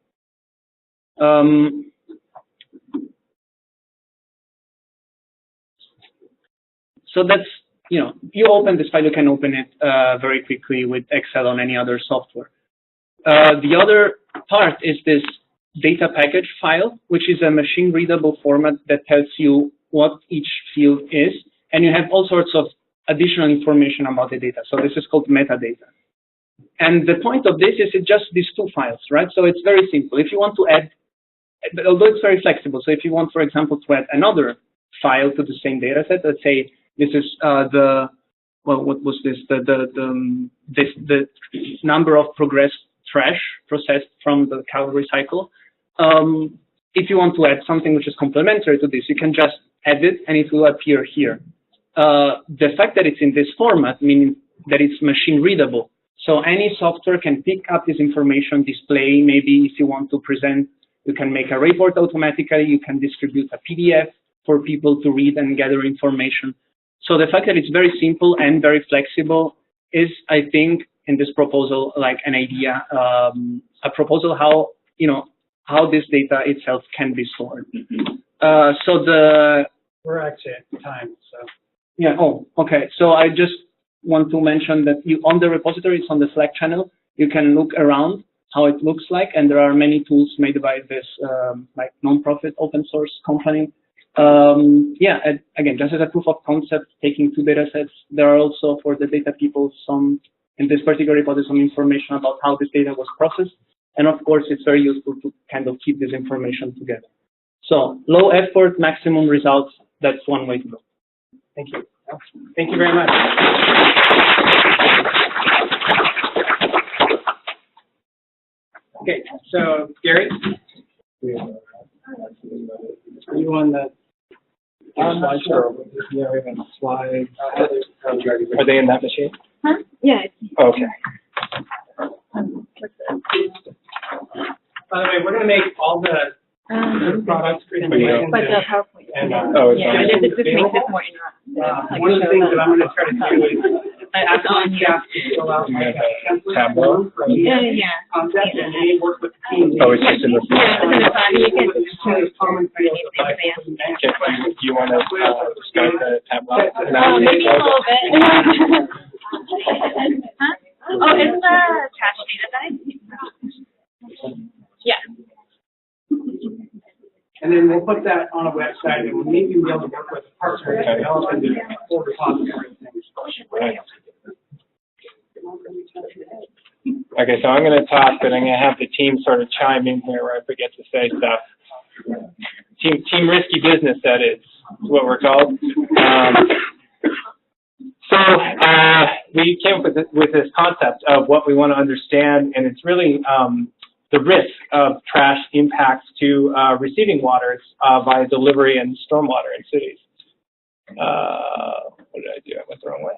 So that's, you open this file, you can open it very quickly with Excel on any other software. The other part is this data package file, which is a machine readable format that tells you what each field is, and you have all sorts of additional information about the data. So this is called metadata. And the point of this is it's just these two files, right? So it's very simple. If you want to add, although it's very flexible, so if you want, for example, to add another file to the same data set, let's say this is what was this? The number of progressed trash processed from the calorie cycle. If you want to add something which is complementary to this, you can just add it and it will appear here. The fact that it's in this format means that it's machine readable. So any software can pick up this information, display, maybe if you want to present, you can make a report automatically, you can distribute a PDF for people to read and gather information. So the fact that it's very simple and very flexible is, I think, in this proposal, like an idea, a proposal how, how this data itself can be stored. We're actually at time, so. Yeah, oh, okay. So I just want to mention that on the repository, it's on the Slack channel, you can look around how it looks like, and there are many tools made by this like non-profit open source company Yeah, and again, just as a proof of concept, taking two data sets, there are also for the data people some, in this particular report, there's some information about how this data was processed. And of course, it's very useful to kind of keep this information together. So low effort, maximum results, that's one way to go. Thank you. Thank you very much. Okay, so Gary, are you on the I'm not sure. Yeah, we have a slide. Are they in that machine? Huh? Yeah. Okay. by the way, we're going to make all the products But the PowerPoint. and Oh, it's Yeah, fine. this makes it more interactive. one of the things that I'm going to try to do is ask my staff to fill out like a template Tableau? from each concept, and they work with the team. Oh, it's just in the. Yeah, and then it's on, you can Common field of like, Okay, do you want to start the Tableau? maybe a little bit. Huh? Oh, it's the trash data that I see. Yeah. And then we'll put that on a website, and we'll maybe be able to work with partners to develop into full repository things. Okay, so I'm going to talk, but I'm going to have the team sort of chime in here where I forget to say stuff. Team Risky Business, that is what we're called. We came up with this concept of what we want to understand, and it's really the risk of trash impacts to receiving waters via delivery and stormwater in cities. What did I do? I went the wrong way.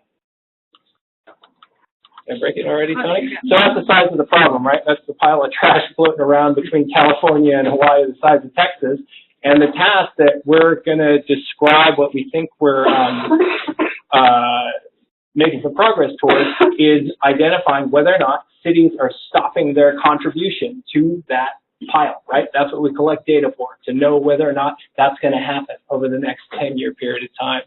Did I break it already, Tony? So that's the size of the problem, right? That's the pile of trash floating around between California and Hawaii, the size of Texas. And the task that we're going to describe what we think we're making some progress towards is identifying whether or not cities are stopping their contribution to that pile, right? That's what we collect data for, to know whether or not that's going to happen over the next 10-year period of time.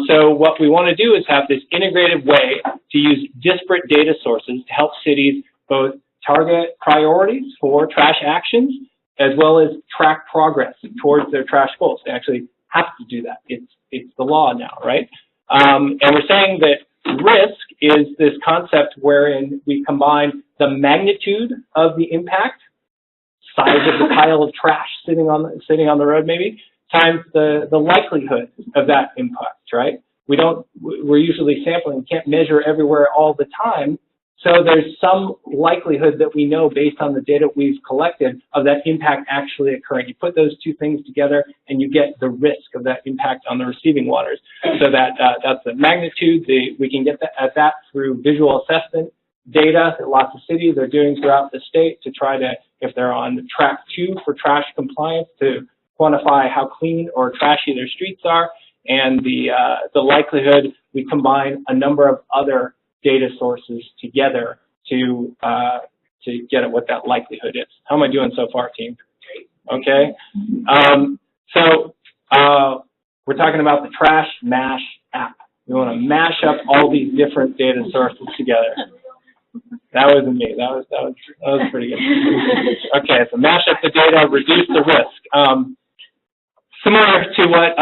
So what we want to do is have this integrated way to use disparate data sources to help cities both target priorities for trash actions as well as track progress towards their trash goals. They actually have to do that. It's the law now, right? And we're saying that risk is this concept wherein we combine the magnitude of the impact, size of the pile of trash sitting on the road maybe, times the likelihood of that impact, right? We're usually sampling, can't measure everywhere all the time, so there's some likelihood that we know based on the data we've collected of that impact actually occurring. You put those two things together and you get the risk of that impact on the receiving waters. So that's the magnitude. We can get at that through visual assessment data that lots of cities are doing throughout the state to try to, if they're on track 2 for trash compliance, to quantify how clean or trashy their streets are. And the likelihood, we combine a number of other data sources together to get at what that likelihood is. How am I doing so far, team? Okay. So we're talking about the Trash Mash app. We want to mash up all these different data sources together. That wasn't me. That was pretty good. Okay, so mash up the data, reduce the risk. Similar to what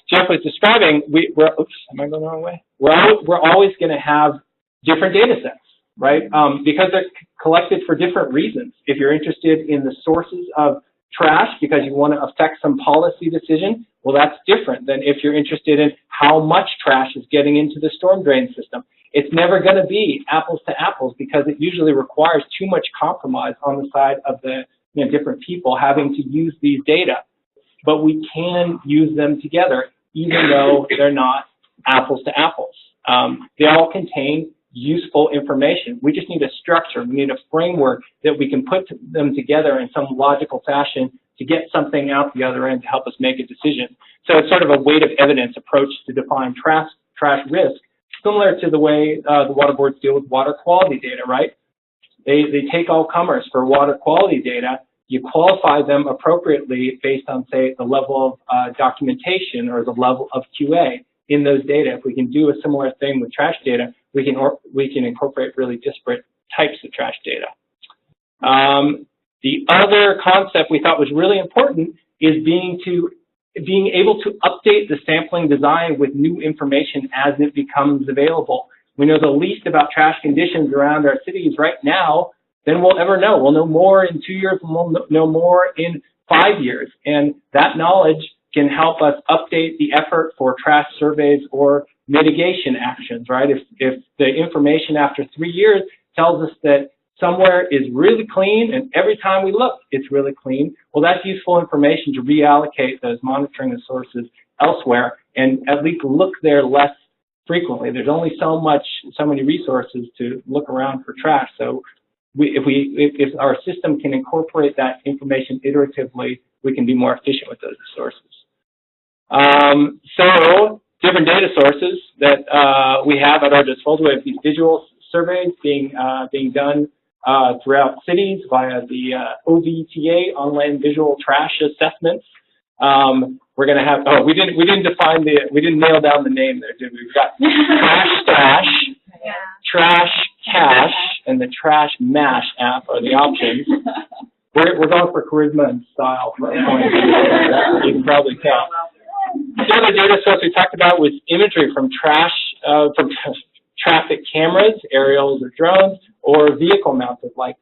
Jeff was describing, oops, am I going the wrong way? We're always going to have different data sets, right? Because they're collected for different reasons. If you're interested in the sources of trash because you want to affect some policy decision, well, that's different than if you're interested in how much trash is getting into the storm drain system. It's never going to be apples to apples because it usually requires too much compromise on the side of the different people having to use these data. But we can use them together even though they're not apples to apples. They all contain useful information. We just need a structure. We need a framework that we can put them together in some logical fashion to get something out the other end to help us make a decision. So it's sort of a weight of evidence approach to define trash risk, similar to the way the water boards deal with water quality data, right? They take all comers for water quality data. You qualify them appropriately based on, say, the level of documentation or the level of QA in those data. If we can do a similar thing with trash data, we can incorporate really disparate types of trash data. The other concept we thought was really important is being being able to update the sampling design with new information as it becomes available. We know the least about trash conditions around our cities right now than we'll ever know. We'll know more in 2 years, and we'll know more in 5 years. And that knowledge can help us update the effort for trash surveys or mitigation actions, right? If the information after 3 years tells us that somewhere is really clean and every time we look it's really clean, well, that's useful information to reallocate those monitoring resources elsewhere and at least look there less frequently. There's only so many resources to look around for trash. So if our system can incorporate that information iteratively, we can be more efficient with those resources. So different data sources that we have at our disposal. We have these visual surveys being done throughout cities via the OVTA, on-land visual trash assessments. We're going to have, we didn't nail down the name there, did we? We've got Trash Stash, Trash Cache, and the Trash Mash app are the options. We're going for charisma and style for a point. You can probably tell. The other data source we talked about was imagery from traffic cameras, aerials or drones, or vehicle mounted, like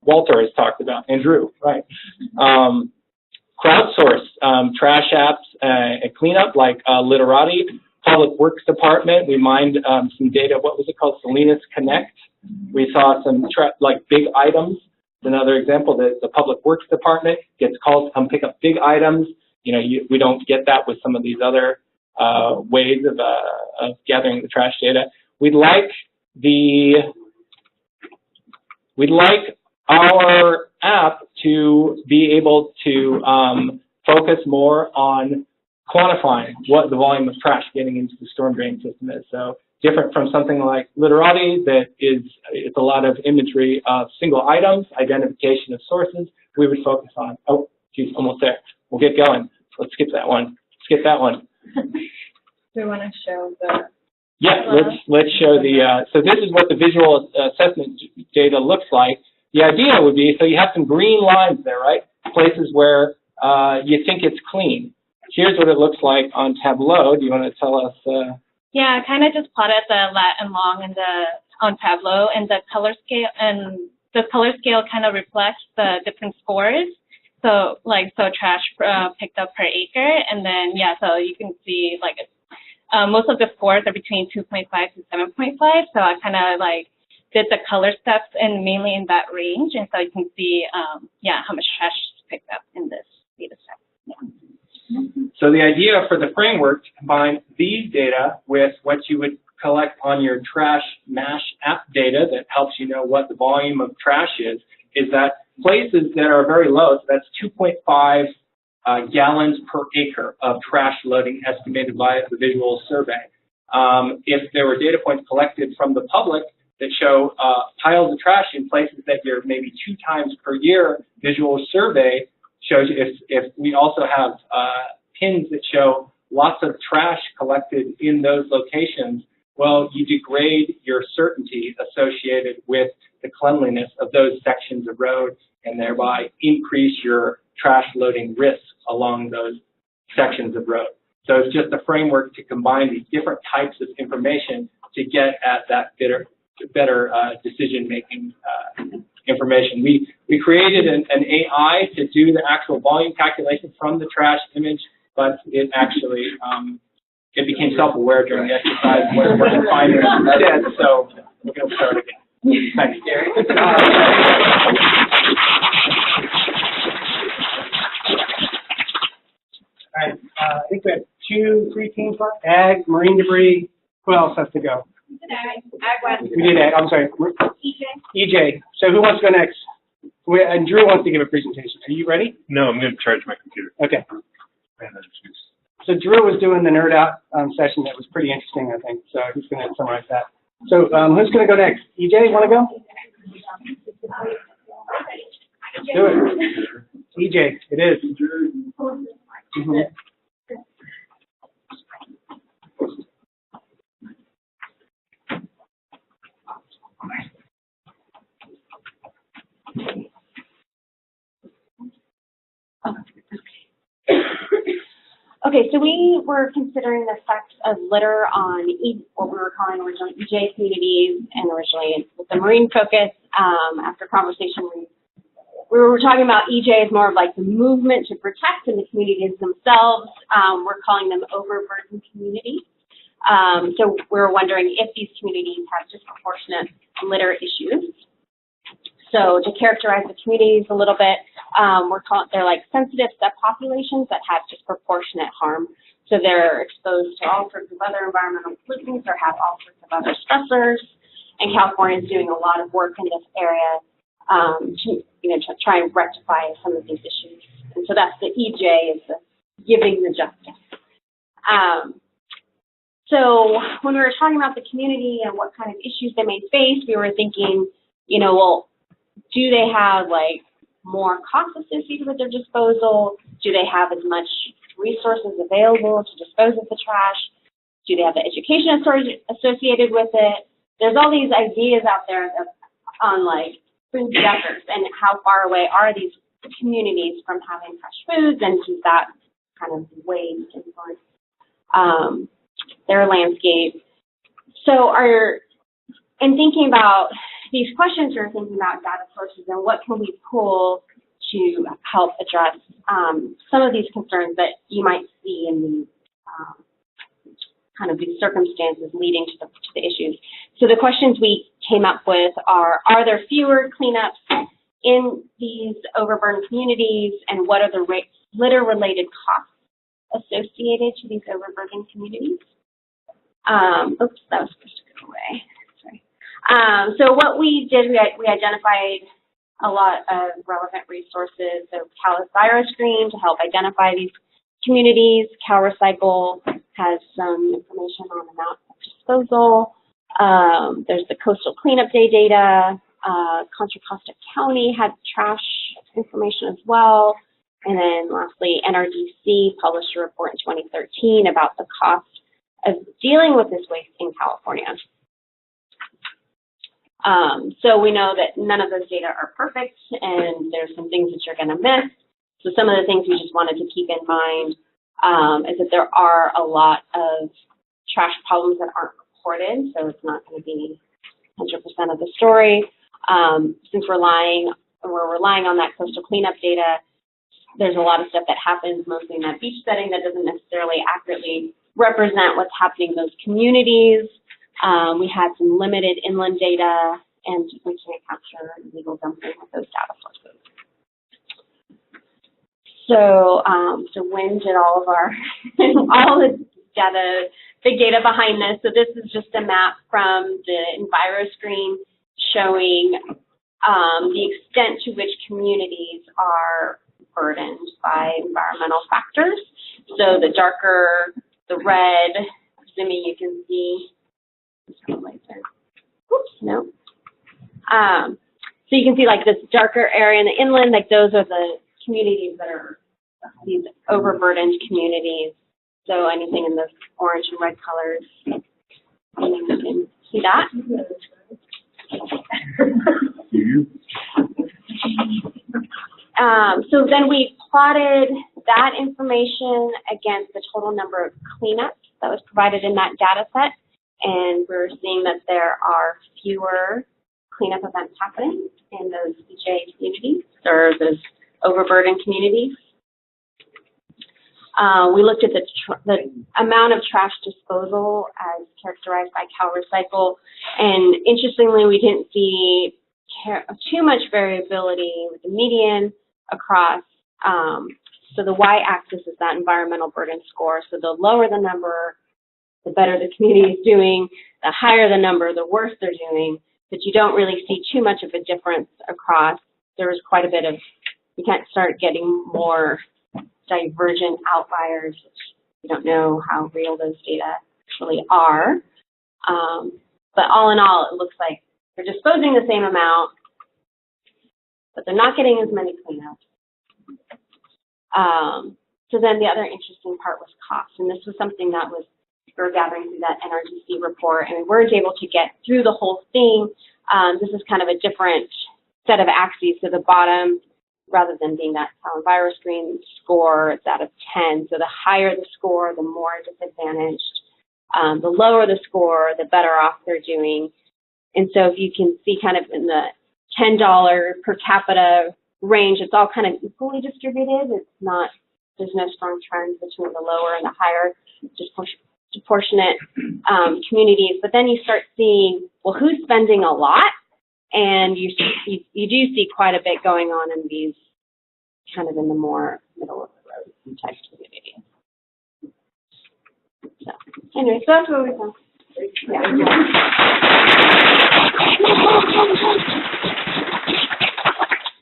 Walter has talked about, and Drew, right? Crowdsourced trash apps and cleanup, like Literati. Public Works Department, we mined some data. What was it called? Salinas Connect. We saw some big items. Another example, the Public Works Department gets called to come pick up big items. You know, we don't get that with some of these other ways of gathering the trash data. We'd like our app to be able to focus more on quantifying what the volume of trash getting into the storm drain system is. So different from something like Literati that it's a lot of imagery of single items, identification of sources. We would focus on, oh, geez, almost there. We'll get going. Let's skip that one. Skip that one. Do we want to show the... Yeah, let's show the, so this is what the visual assessment data looks like. The idea would be, so you have some green lines there, right? Places where you think it's clean. Here's what it looks like on Tableau. Do you want to tell us? Yeah, I kind of just plotted the lat and long on Tableau, and the color scale, kind of reflects the different scores. So trash picked up per acre, and then so you can see most of the scores are between 2.5 to 7.5. So I kind of did the color steps and mainly in that range, and so you can see how much trash is picked up in this data set. Yeah. So the idea for the framework to combine these data with what you would collect on your Trash Mash app data that helps you know what the volume of trash is that places that are very low, so that's 2.5 gallons per acre of trash loading estimated by the visual survey. If there were data points collected from the public that show piles of trash in places that you're maybe 2 times per year, visual survey shows you if we also have pins that show lots of trash collected in those locations, well, you degrade your certainty associated with the cleanliness of those sections of road and thereby increase your trash loading risk along those sections of road. So it's just a framework to combine these different types of information to get at that better decision-making information. We created an AI to do the actual volume calculation from the trash image, but it actually it became self-aware during the exercise where we're confining it instead. So we're going to start again. Thanks, Gary. All right, I think we have 2, 3 teams left. Ag, marine debris. Who else has to go? We did ag. I'm sorry. EJ. So who wants to go next? And Drew wants to give a presentation. Are you ready? No, I'm going to charge my computer. Okay. So Drew was doing the nerd out session that was pretty interesting, I think. So he's going to summarize that. So who's going to go next? EJ, want to go? Let's do it. EJ, it is. Mm-hmm. Okay, so we were considering the effects of litter on what we were calling originally EJ communities, and originally with the marine focus. After conversation, we were talking about EJ as more of like the movement to protect in the communities themselves. We're calling them overburdened communities. So we're wondering if these communities have disproportionate litter issues. So to characterize the communities a little bit, they're like sensitive subpopulations that have disproportionate harm. So they're exposed to all sorts of other environmental pollutants or have all sorts of other stressors. And California is doing a lot of work in this area to try and rectify some of these issues. And so that's the EJ, is the giving the justice. So when we were talking about the community and what kind of issues they may face, we were thinking, well, do they have like more costs associated with their disposal? Do they have as much resources available to dispose of the trash? Do they have the education associated with it? There's all these ideas out there on like food deserts and how far away are these communities from having fresh foods, and does that kind of ways influence their landscape? So in thinking about these questions, we're thinking about data sources and what can we pull to help address some of these concerns that you might see in the kind of these circumstances leading to the issues. So the questions we came up with are there fewer cleanups in these overburdened communities, and what are the litter-related costs associated to these overburdened communities? Oops, that was supposed to go away. Sorry. So what we did, we identified a lot of relevant resources. So CalVirusScreen to help identify these communities. CalRecycle has some information on amount of disposal. There's the Coastal Cleanup Day data. Contra Costa County had trash information as well. And then lastly, NRDC published a report in 2013 about the cost of dealing with this waste in California. So we know that none of those data are perfect, and there's some things that you're going to miss. So some of the things we just wanted to keep in mind is that there are a lot of trash problems that aren't reported, so it's not going to be 100% of the story. Since we're relying on that coastal cleanup data, there's a lot of stuff that happens mostly in that beach setting that doesn't necessarily accurately represent what's happening in those communities. We had some limited inland data, and we can't capture illegal dumping with those data sources. So, when did all of our, all the data, big data behind this? So this is just a map from the EnviroScreen showing the extent to which communities are burdened by environmental factors. So the darker, the red, assuming you can see, oops, no. So you can see like this darker area in the inland, like those are the communities that are these overburdened communities. So anything in the orange and red colors, you can see that. So then we plotted that information against the total number of cleanups that was provided in that data set, and we're seeing that there are fewer cleanup events happening in those EJ communities, or those overburdened communities. We looked at the amount of trash disposal as characterized by CalRecycle, and interestingly, we didn't see too much variability with the median across. So the y-axis is that environmental burden score. So the lower the number, the better the community is doing. The higher the number, the worse they're doing. But you don't really see too much of a difference across. There was quite a bit of, you can't start getting more divergent outliers. We don't know how real those data actually are. But all in all, it looks like they're disposing the same amount, but they're not getting as many cleanups. So then the other interesting part was cost, and this was something that we were gathering through that NRDC report, and we weren't able to get through the whole thing. This is kind of a different set of axes. So the bottom rather than being that EnviroScreen score, it's out of 10. So the higher the score, the more disadvantaged. The lower the score, the better off they're doing. And so if you can see kind of in the $10 per capita range, it's all kind of equally distributed. It's not, there's no strong trends between the lower and the higher disproportionate communities. But then you start seeing, well, who's spending a lot? And you do see quite a bit going on in these kind of in the more middle of the road type communities. So anyway, so that's what we found. Yeah.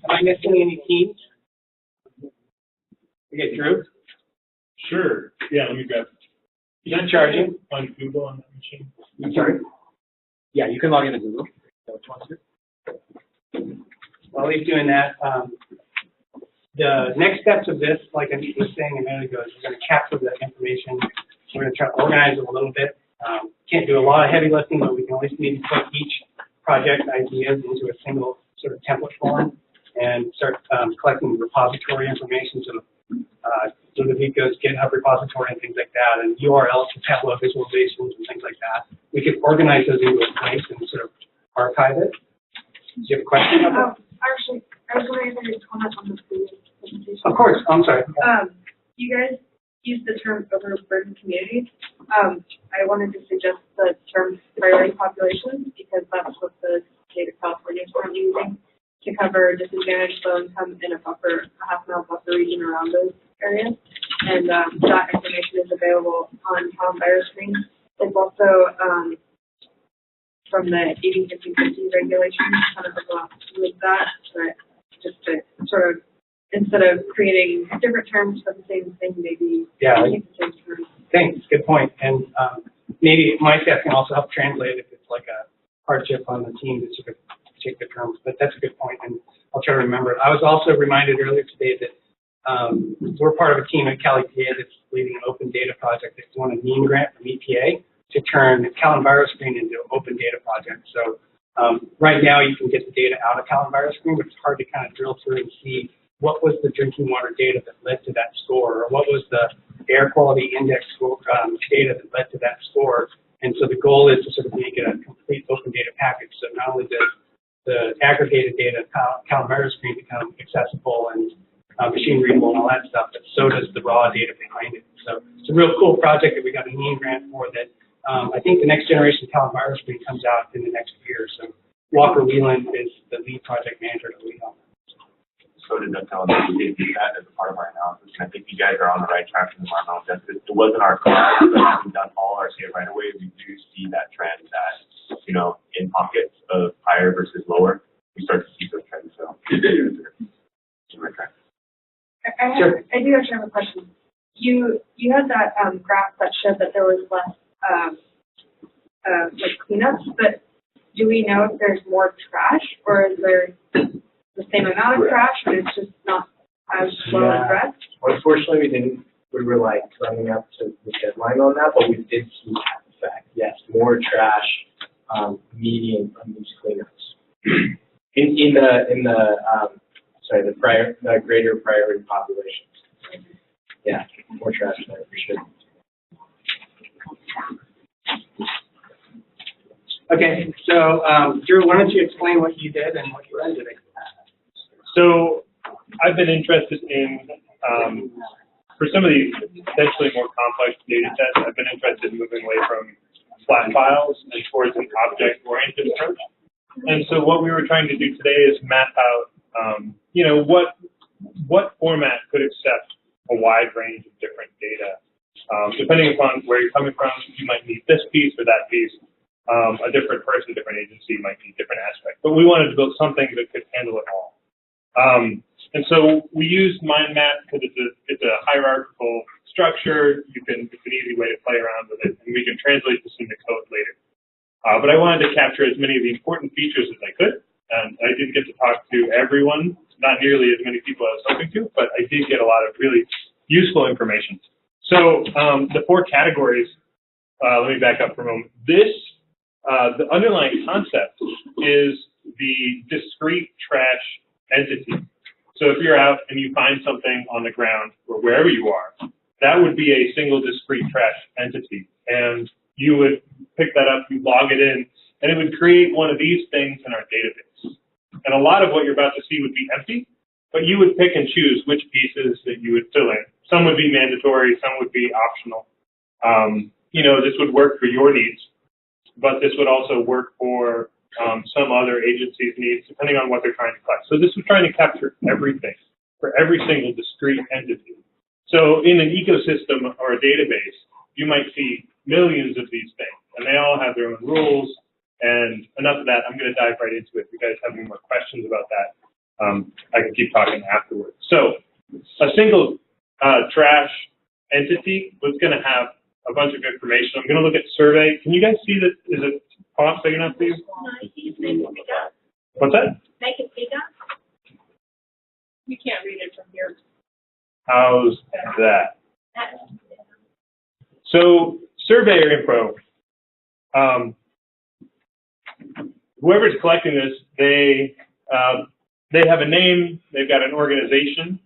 Am I missing any teams? Okay, Drew? Sure. Yeah, let me grab it. You're not charging? On Google on that machine. I'm sorry? Yeah, you can log into Google. While he's doing that, the next steps of this, like I was saying a minute ago, is we're going to capture the information. We're going to try to organize it a little bit. Can't do a lot of heavy lifting, but we can at least maybe put each project ideas into a single sort of template form and start collecting repository information, so Ludovico's GitHub repository and things like that, and URLs for Tableau visualizations and things like that. We could organize those into a place and sort of archive it. Do you have a question about that? Actually, I was wondering if I could comment on the previous presentation. Of course, I'm sorry. You guys use the term overburdened communities. I wanted to suggest the term priority populations because that's what the state of California is currently using to cover disadvantaged low income in a half-mile buffer region around those areas. And that information is available on EnviroScreen. It's also from the 1850 regulations, kind of with that, but just to sort of, instead of creating different terms for the same thing, maybe keep the same terms. Thanks, good point. And maybe my staff can also help translate if it's like a hardship on the team to sort of take the terms, but that's a good point, and I'll try to remember it. I was also reminded earlier today that we're part of a team at CaliPA that's leading an open data project that's won a NEAM grant from EPA to turn EnviroScreen into an open data project. So right now you can get the data out of EnviroScreen, but it's hard to kind of drill through and see what was the drinking water data that led to that score, or what was the air quality index score, data that led to that score. And so the goal is to sort of make it a complete open data package. So not only does the aggregated data EnviroScreen become accessible and machine readable and all that stuff, but so does the raw data behind it. So it's a real cool project that we got a NEAM grant for that I think the next generation EnviroScreen comes out in the next year. So Walker Whelan is the lead project manager to lead on that. So did Tell we did do that as a part of our analysis. And I think you guys are on the right track in environmental justice. It wasn't our class, but having done all our state right away, we do see that trend that, you know, in pockets of higher versus lower, we start to see those trends. So right track. I do actually have a question. You had that graph that showed that there was less like cleanups, but do we know if there's more trash, or is there the same amount of trash, but it's just not as well addressed? Unfortunately, we were like running up to the deadline on that, but we did see that effect. Yes, more trash, median unused cleanups in the greater priority populations. Yeah, more trash there for sure. Okay, so Drew, why don't you explain what you did and what you learned today? So I've been interested in, for some of the potentially more complex data sets, I've been interested in moving away from flat files and towards an object-oriented approach. And so what we were trying to do today is map out, what format could accept a wide range of different data. Depending upon where you're coming from, you might need this piece or that piece. A different person, different agency might need different aspects. But we wanted to build something that could handle it all. And so we used mind map because it's a hierarchical structure. It's an easy way to play around with it, and we can translate this into code later. But I wanted to capture as many of the important features as I could. I didn't get to talk to everyone, not nearly as many people as I was hoping to, but I did get a lot of really useful information. So the four categories, let me back up for a moment. The underlying concept is the discrete trash entity. So if you're out and you find something on the ground or wherever you are, that would be a single discrete trash entity. And you would pick that up, you log it in, and it would create one of these things in our database. And a lot of what you're about to see would be empty, but you would pick and choose which pieces that you would fill in. Some would be mandatory, some would be optional. This would work for your needs, but this would also work for some other agency's needs, depending on what they're trying to collect. So this was trying to capture everything for every single discrete entity. So in an ecosystem or a database, you might see millions of these things, and they all have their own rules. And enough of that, I'm going to dive right into it. If you guys have any more questions about that, I can keep talking afterwards. So a single trash entity was going to have a bunch of information. I'm going to look at survey. Can you guys see that? Is it font big enough for you? What's that? Make it bigger. You can't read it from here. How's that? So surveyor info. Whoever's collecting this, they have a name, they've got an organization,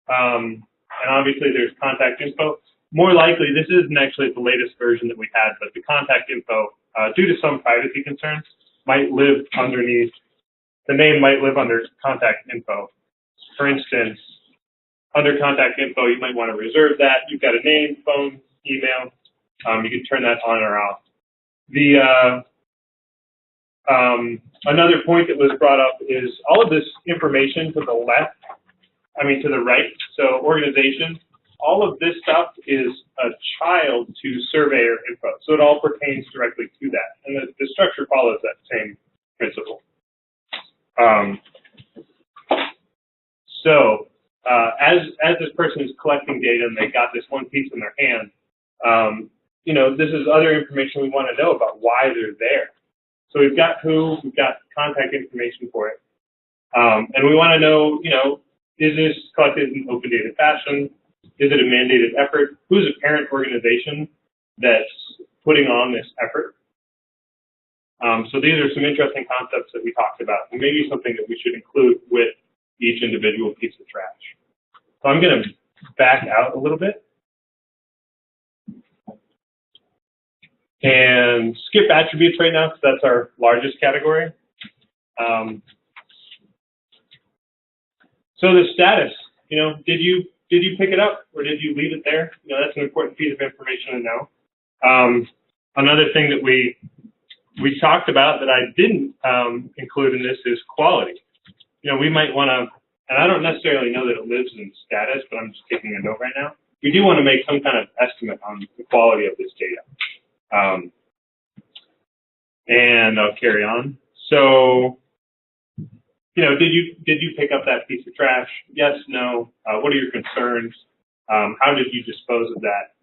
and obviously there's contact info. More likely, this isn't actually the latest version that we had, but the contact info, due to some privacy concerns, might live underneath, the name might live under contact info. For instance, under contact info, you might want to reserve that. You've got a name, phone, email. You can turn that on or off. Another point that was brought up is all of this information to the left, to the right, so organization, all of this stuff is a child to surveyor info. So it all pertains directly to that. And the structure follows that same principle. As this person is collecting data and they got this one piece in their hand, this is other information we want to know about why they're there. So we've got who, we've got contact information for it. And we want to know, is this collected in open data fashion? Is it a mandated effort? Who's a parent organization that's putting on this effort? So these are some interesting concepts that we talked about, and maybe something that we should include with each individual piece of trash. So I'm going to back out a little bit and skip attributes right now because that's our largest category. So the status, did you pick it up or did you leave it there? That's an important piece of information to know. Another thing that we talked about that I didn't include in this is quality. We might want to, and I don't necessarily know that it lives in status, but I'm just taking a note right now. We do want to make some kind of estimate on the quality of this data. And I'll carry on. So, did you pick up that piece of trash? Yes, no. What are your concerns? How did you dispose of that?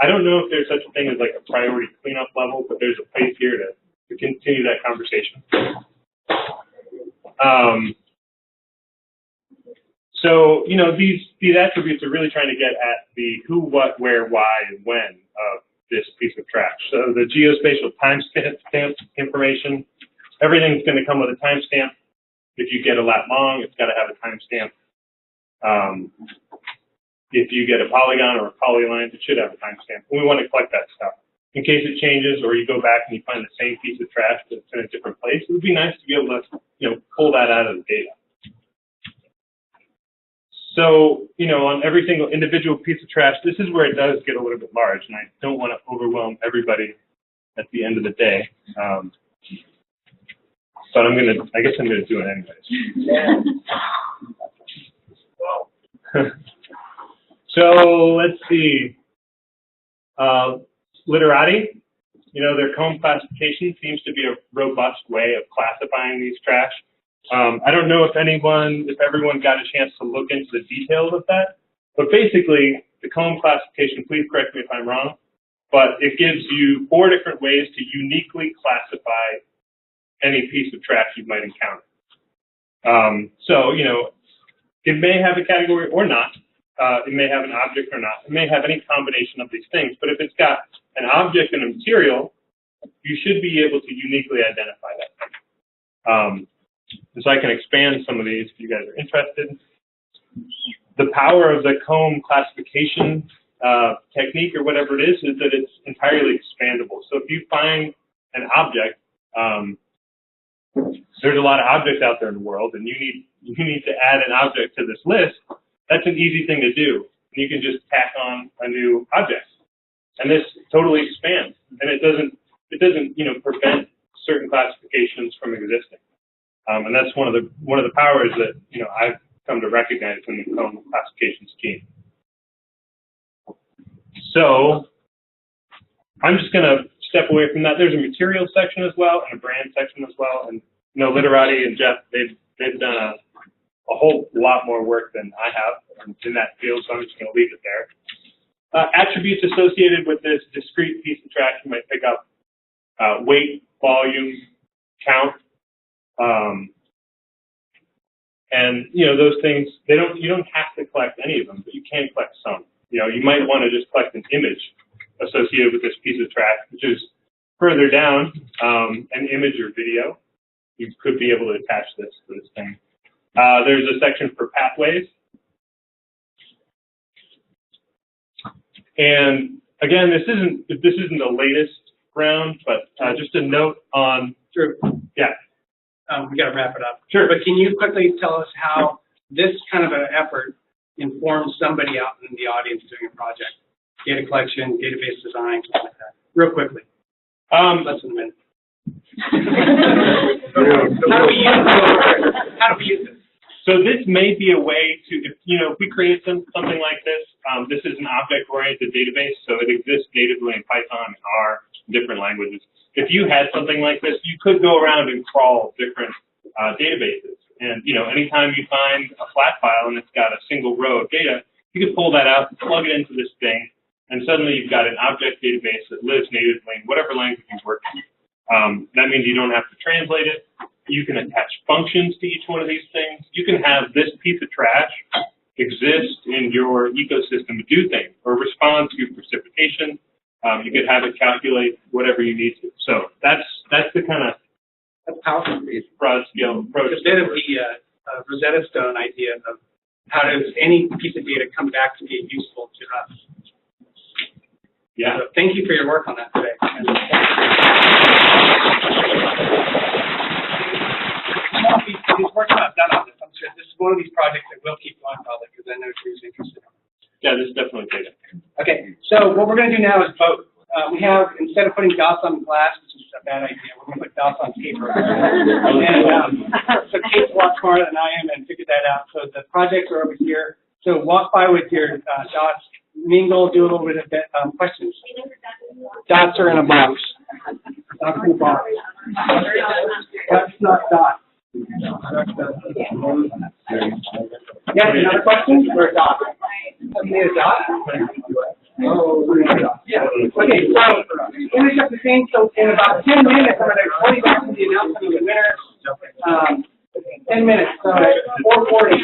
I don't know if there's such a thing as like a priority cleanup level, but there's a place here to continue that conversation. So, these attributes are really trying to get at the who, what, where, why, and when of this piece of trash. So the geospatial timestamp information, everything's going to come with a timestamp. If you get a lat long, it's got to have a timestamp. If you get a polygon or a polyline, it should have a timestamp. And we want to collect that stuff. In case it changes or you go back and you find the same piece of trash that's in a different place, it would be nice to be able to, pull that out of the data. So, on every single individual piece of trash, this is where it does get a little bit large, and I don't want to overwhelm everybody at the end of the day. But I guess I'm going to do it anyways. So let's see. Literati, their cone classification seems to be a robust way of classifying these trash. I don't know if everyone got a chance to look into the details of that, but basically the cone classification, please correct me if I'm wrong, but it gives you 4 different ways to uniquely classify any piece of trash you might encounter. So, it may have a category or not. It may have an object or not. It may have any combination of these things, but if it's got an object and a material, you should be able to uniquely identify that thing. And so I can expand some of these if you guys are interested. The power of the comb classification technique or whatever it is that it's entirely expandable. So if you find an object, there's a lot of objects out there in the world, and you need to add an object to this list. That's an easy thing to do. You can just tack on a new object, and this totally expands, and it doesn't prevent certain classifications from existing. And that's one of the powers that I've come to recognize in the comb classification scheme. So I'm just going to step away from that. There's a materials section as well and a brand section as well. And Literati and Jeff, they've done a whole lot more work than I have in that field, so I'm just going to leave it there. Attributes associated with this discrete piece of trash you might pick up: weight, volume, count, and those things. You don't have to collect any of them, but you can collect some. You might want to just collect an image associated with this piece of trash, which is further down, an image or video. You could be able to attach this to this thing. There's a section for pathways. And again, this isn't the latest round, but just a note on. Sure. Yeah. We got to wrap it up. Sure. But can you quickly tell us how this kind of an effort informs somebody out in the audience doing a project? Data collection, database design, something like that. Real quickly. Less than a minute. How do we use this? So this may be a way to, if we create something like this, this is an object-oriented database, so it exists natively in Python and R, different languages. If you had something like this, you could go around and crawl different databases. And, anytime you find a flat file and it's got a single row of data, you could pull that out, plug it into this thing, and suddenly you've got an object database that lives natively in whatever language you work in. That means you don't have to translate it. You can attach functions to each one of these things. You can have this piece of trash exist in your ecosystem to do things or respond to precipitation. You could have it calculate whatever you need to. So that's the kind of powerful, broad scale approach. It's a bit of the Rosetta Stone idea of how does any piece of data come back to be useful to us. Yeah. So thank you for your work on that today. These work's not done on this. I'm sure this is one of these projects that will keep going probably because I know Drew's interested in it. Yeah, this is definitely data. Okay, so what we're going to do now is vote. We have, instead of putting dots on glass, which is a bad idea, we're going to put dots on paper. And so Kate's a lot smarter than I am and figured that out. So the projects are over here. So walk by with your dots, mingle, do a little bit of questions. Dots are in a box. Dots in a box. That's not dots. Yeah, another question or a dot? You need a dot? Yeah. Okay, so finish up the thing. So in about 10 minutes, I'm going to call you back to the announcement of the winners. 10 minutes, so 4:40.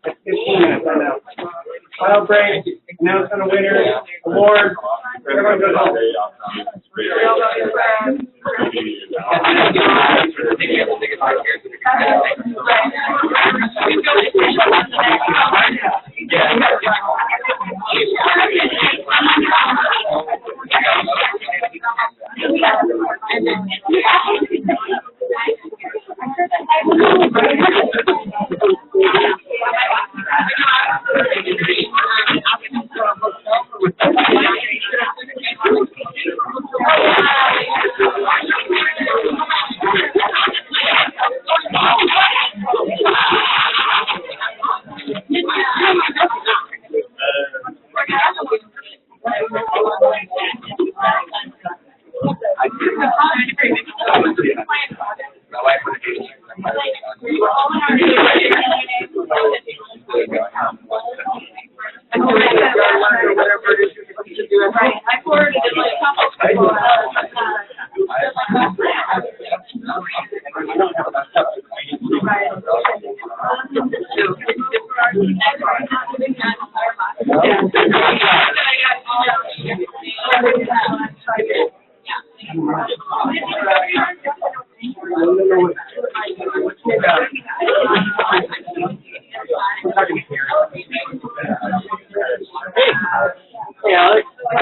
That's 15 minutes, I know. Final break, announcement of winners, awards. Everyone goes home. Oh,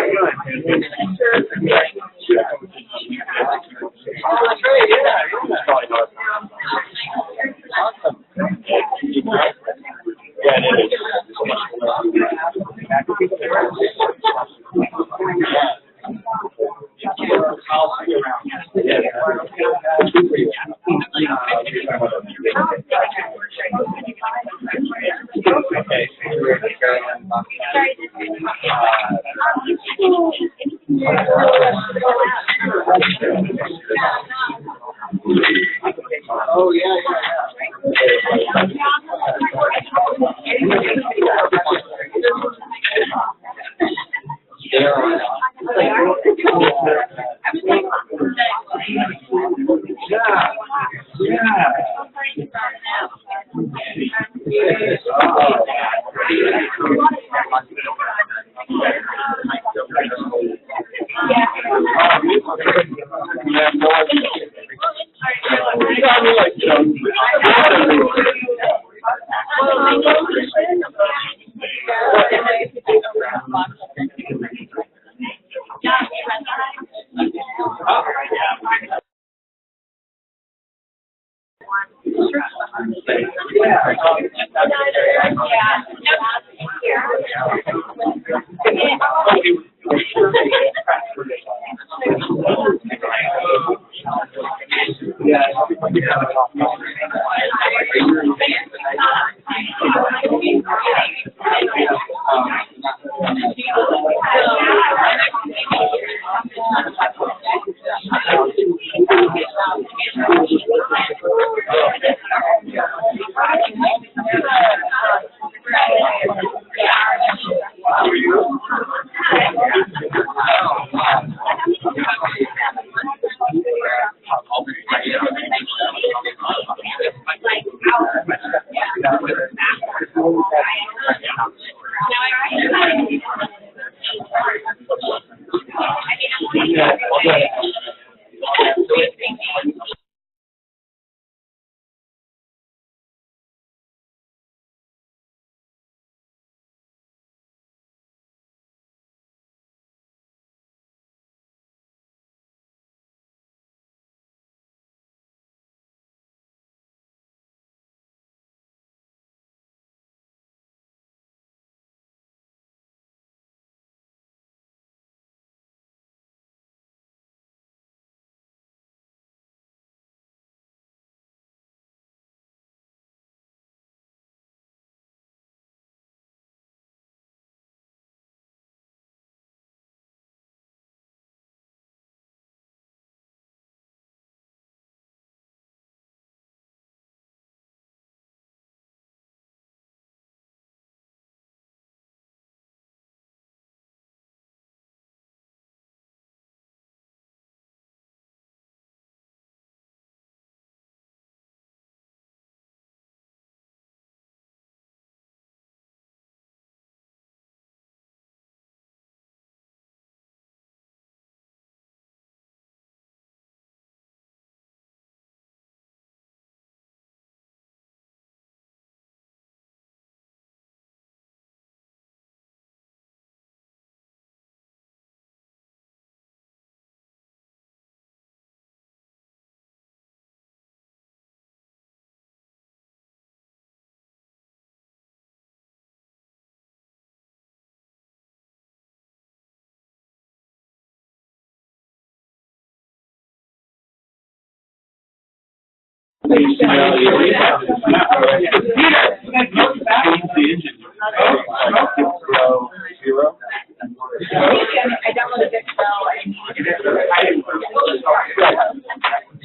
yeah.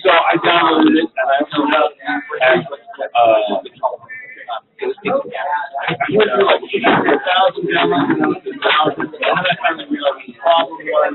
So I downloaded it and I opened it up and I went through like 1,000 downloads and then 1,000, and then I finally realized the problem was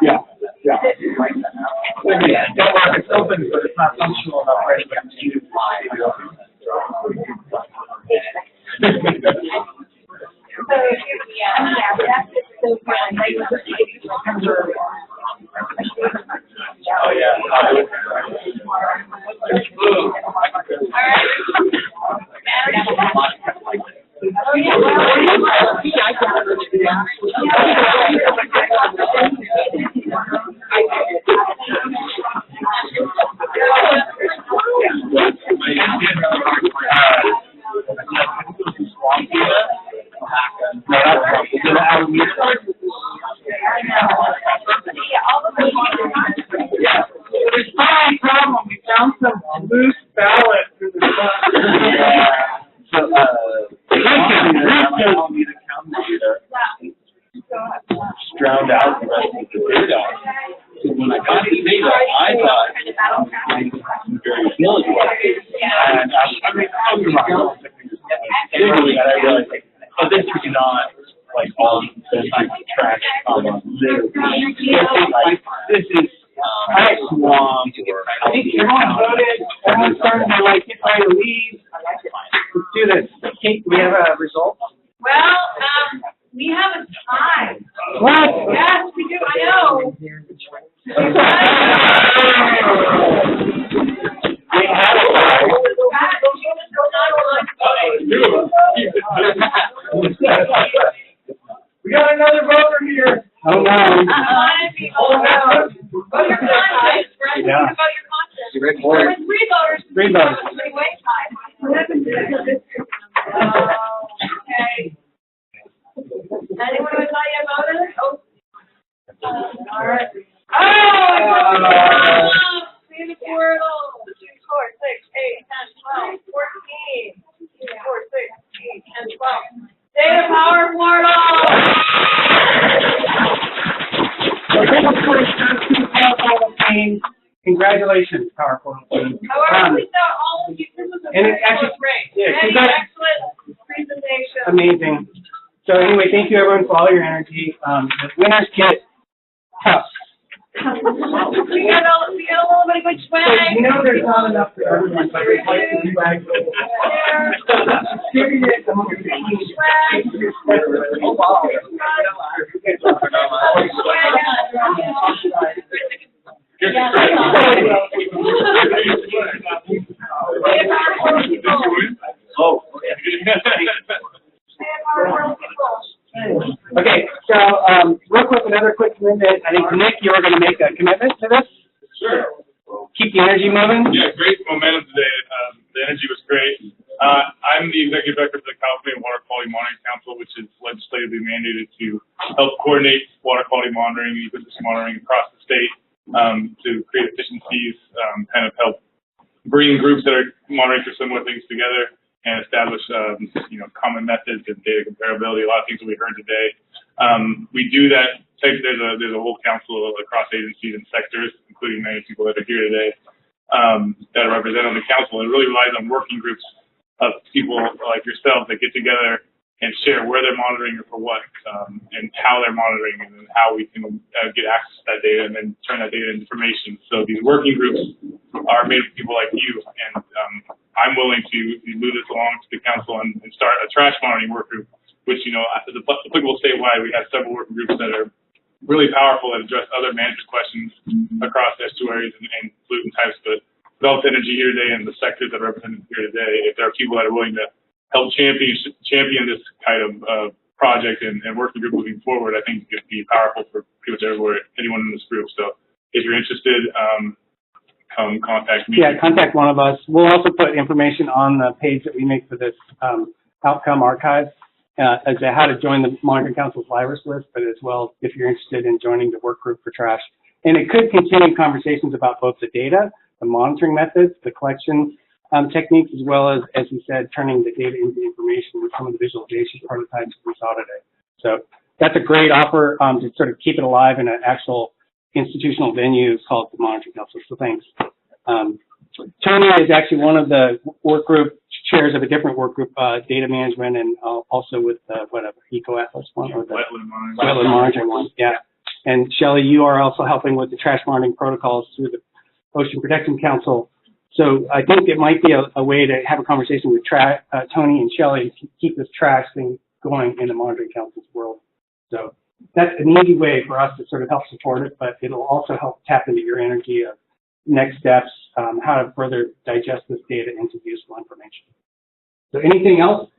yeah. Yeah, don't worry, it's open, but it's not functional enough for anybody to use. Oh, yeah. There's probably a problem. We found some loose ballots in the front. So, drowned out the rest of the data. So when I got the data, I thought very feeling and I mean, literally, I realized, like, oh, this is not like all the type of trash. Literally, this is I swung. I think everyone voted. Everyone's starting to like get ready to leave. Let's do this. Kate, do we have a result? Well, we have a tie. What? Yes, we do. I know. We have a tie. We got another voter here. Oh no. Vote your conscience, right? Yeah. Vote your conscience. Great There were three voters. Three voters. Three-way tie. Okay. Anyone who thought you voted? Oh. All right. Oh! See the portal. 2, 4, 6, 8, 10, 12, 14. 2, 4, 6, 8, 10, 12. Data power portal. Congratulations, Power Portal team. However, we saw all of you. This was a And very it's actually, great. yeah, Very excellent presentation. amazing. So anyway, thank you everyone for all your energy. The winners get cups. We got a little bit of good So swag. you know there's not enough for everyone, but I'd like to do that. Distribute it among your team. Oh, wow. Okay, so real quick, another quick commitment. I think Nick, you were going to make a commitment to this. Sure. Keep the energy moving. Yeah, great momentum today. The energy was great. I'm the executive director for the California Water Quality Monitoring Council, which is legislatively mandated to help coordinate water quality monitoring, ecosystem monitoring across the state, to create efficiencies, kind of help bring groups that are monitoring for similar things together and establish, common methods and data comparability. A lot of things that we heard today. We do that. There's a whole council across agencies and sectors, including many people that are here today, that are represented on the council. It really relies on working groups of people like yourself that get together and share where they're monitoring or for what, and how they're monitoring, and then how we can get access to that data and then turn that data into information. So these working groups are made of people like you, and I'm willing to move this along to the council and start a trash monitoring work group, which, as applicable statewide, we have several working groups that are really powerful and address other management questions across estuaries and pollutant types. But developed energy here today and the sectors that are represented here today, if there are people that are willing to help champion this kind of project and working group moving forward, I think it could be powerful for pretty much anyone in this group. So if you're interested, come contact me. Yeah, contact one of us. We'll also put information on the page that we make for this outcome archive as to how to join the Monitoring Council's virus list, but as well if you're interested in joining the work group for trash. And it could continue conversations about both the data, the monitoring methods, the collection techniques, as well as you said, turning the data into information with some of the visualization prototypes we saw today. So that's a great offer to sort of keep it alive in an actual institutional venue called the Monitoring Council. So thanks. Tony is actually one of the work group chairs of a different work group, data management, and also with whatever Eco Atlas one or the Wetland monitoring. Wetland monitoring one. Yeah. And Shelley, you are also helping with the trash monitoring protocols through the Ocean Protection Council. So I think it might be a way to have a conversation with Tony and Shelley to keep this trash thing going in the Monitoring Council's world. So that's an easy way for us to sort of help support it, but it'll also help tap into your energy of next steps, how to further digest this data into useful information. So anything else?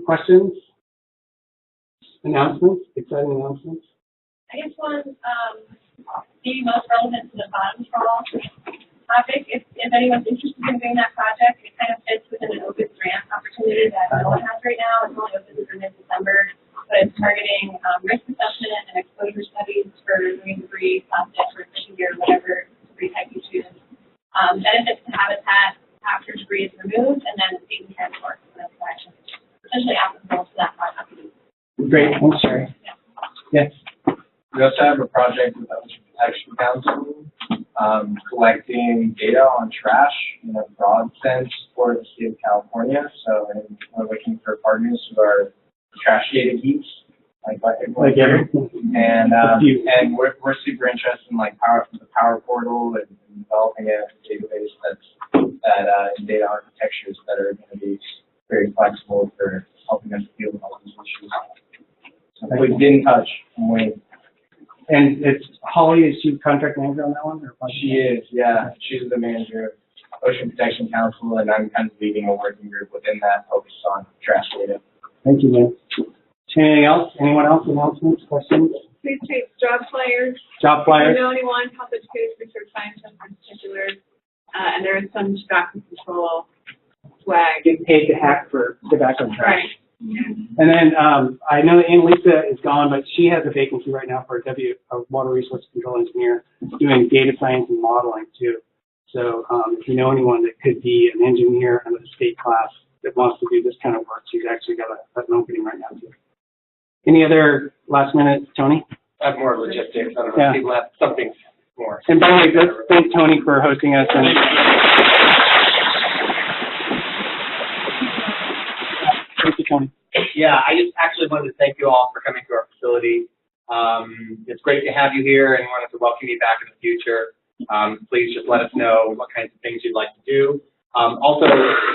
Questions? Announcements? Exciting announcements? I guess one, the most relevant to the bottom trawl topic, if anyone's interested in doing that project, it kind of fits within an open grant opportunity that NOAA has right now. It's only open through mid-December, but it's targeting risk assessment and exposure studies for marine debris, plastic, or fishing gear, whatever debris type you choose. Benefits to habitat after debris is removed, and then safe and transport collection. Essentially applicable to that project. Great, I'm sorry. Yeah. Yes. We also have a project with the Ocean Protection Council, collecting data on trash in a broad sense for the state of California. So we're looking for partners who are trash data geeks, like and we're super interested in like the Power Portal and developing a database that data architectures that are going to be very flexible for helping us deal with all these issues. So we've been in touch. I'm waiting. And it's Holly, is she contract manager on that one? Or she is, yeah. She's the manager of Ocean Protection Council, and I'm kind of leading a working group within that focused on trash data. Thank you, man. Anything else? Anyone else? Announcements? Questions? Please take job flyers. Job flyers. If you know anyone, health educators, research scientists in particular, and there is some tobacco control swag. Get paid to hack for tobacco trash. Right. Yeah. And then I know that Annalisa is gone, but she has a vacancy right now for a water resource control engineer doing data science and modeling too. So if you know anyone that could be an engineer in a state class that wants to do this kind of work, she's actually got an opening right now too. Any other last minute, Tony? I have more logistics. I don't know if people have something more. And by the way, let's thank Tony for hosting us. And thank you, Tony. Yeah, I just actually wanted to thank you all for coming to our facility. It's great to have you here and wanted to welcome you back in the future. Please just let us know what kinds of things you'd like to do. Also,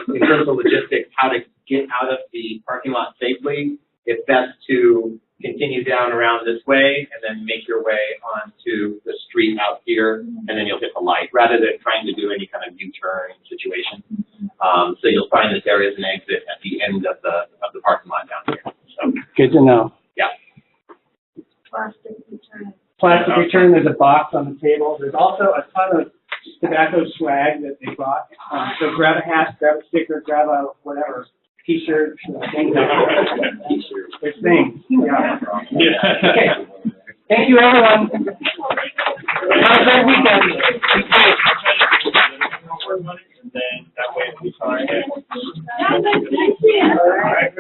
in terms of logistics, how to get out of the parking lot safely, it's best to continue down around this way and then make your way onto the street out here, and then you'll hit the light, rather than trying to do any kind of U-turn situation. So you'll find this area as an exit at the end of the parking lot down here. So, good to know. Yeah. Plastic return. Plastic return, there's a box on the table. There's also a ton of tobacco swag that they bought. So grab a hat, grab a sticker, grab a whatever, t-shirt, things like that. There's things. Yeah. Okay. Thank you, everyone. Have a great weekend. And then that way we find it. All right.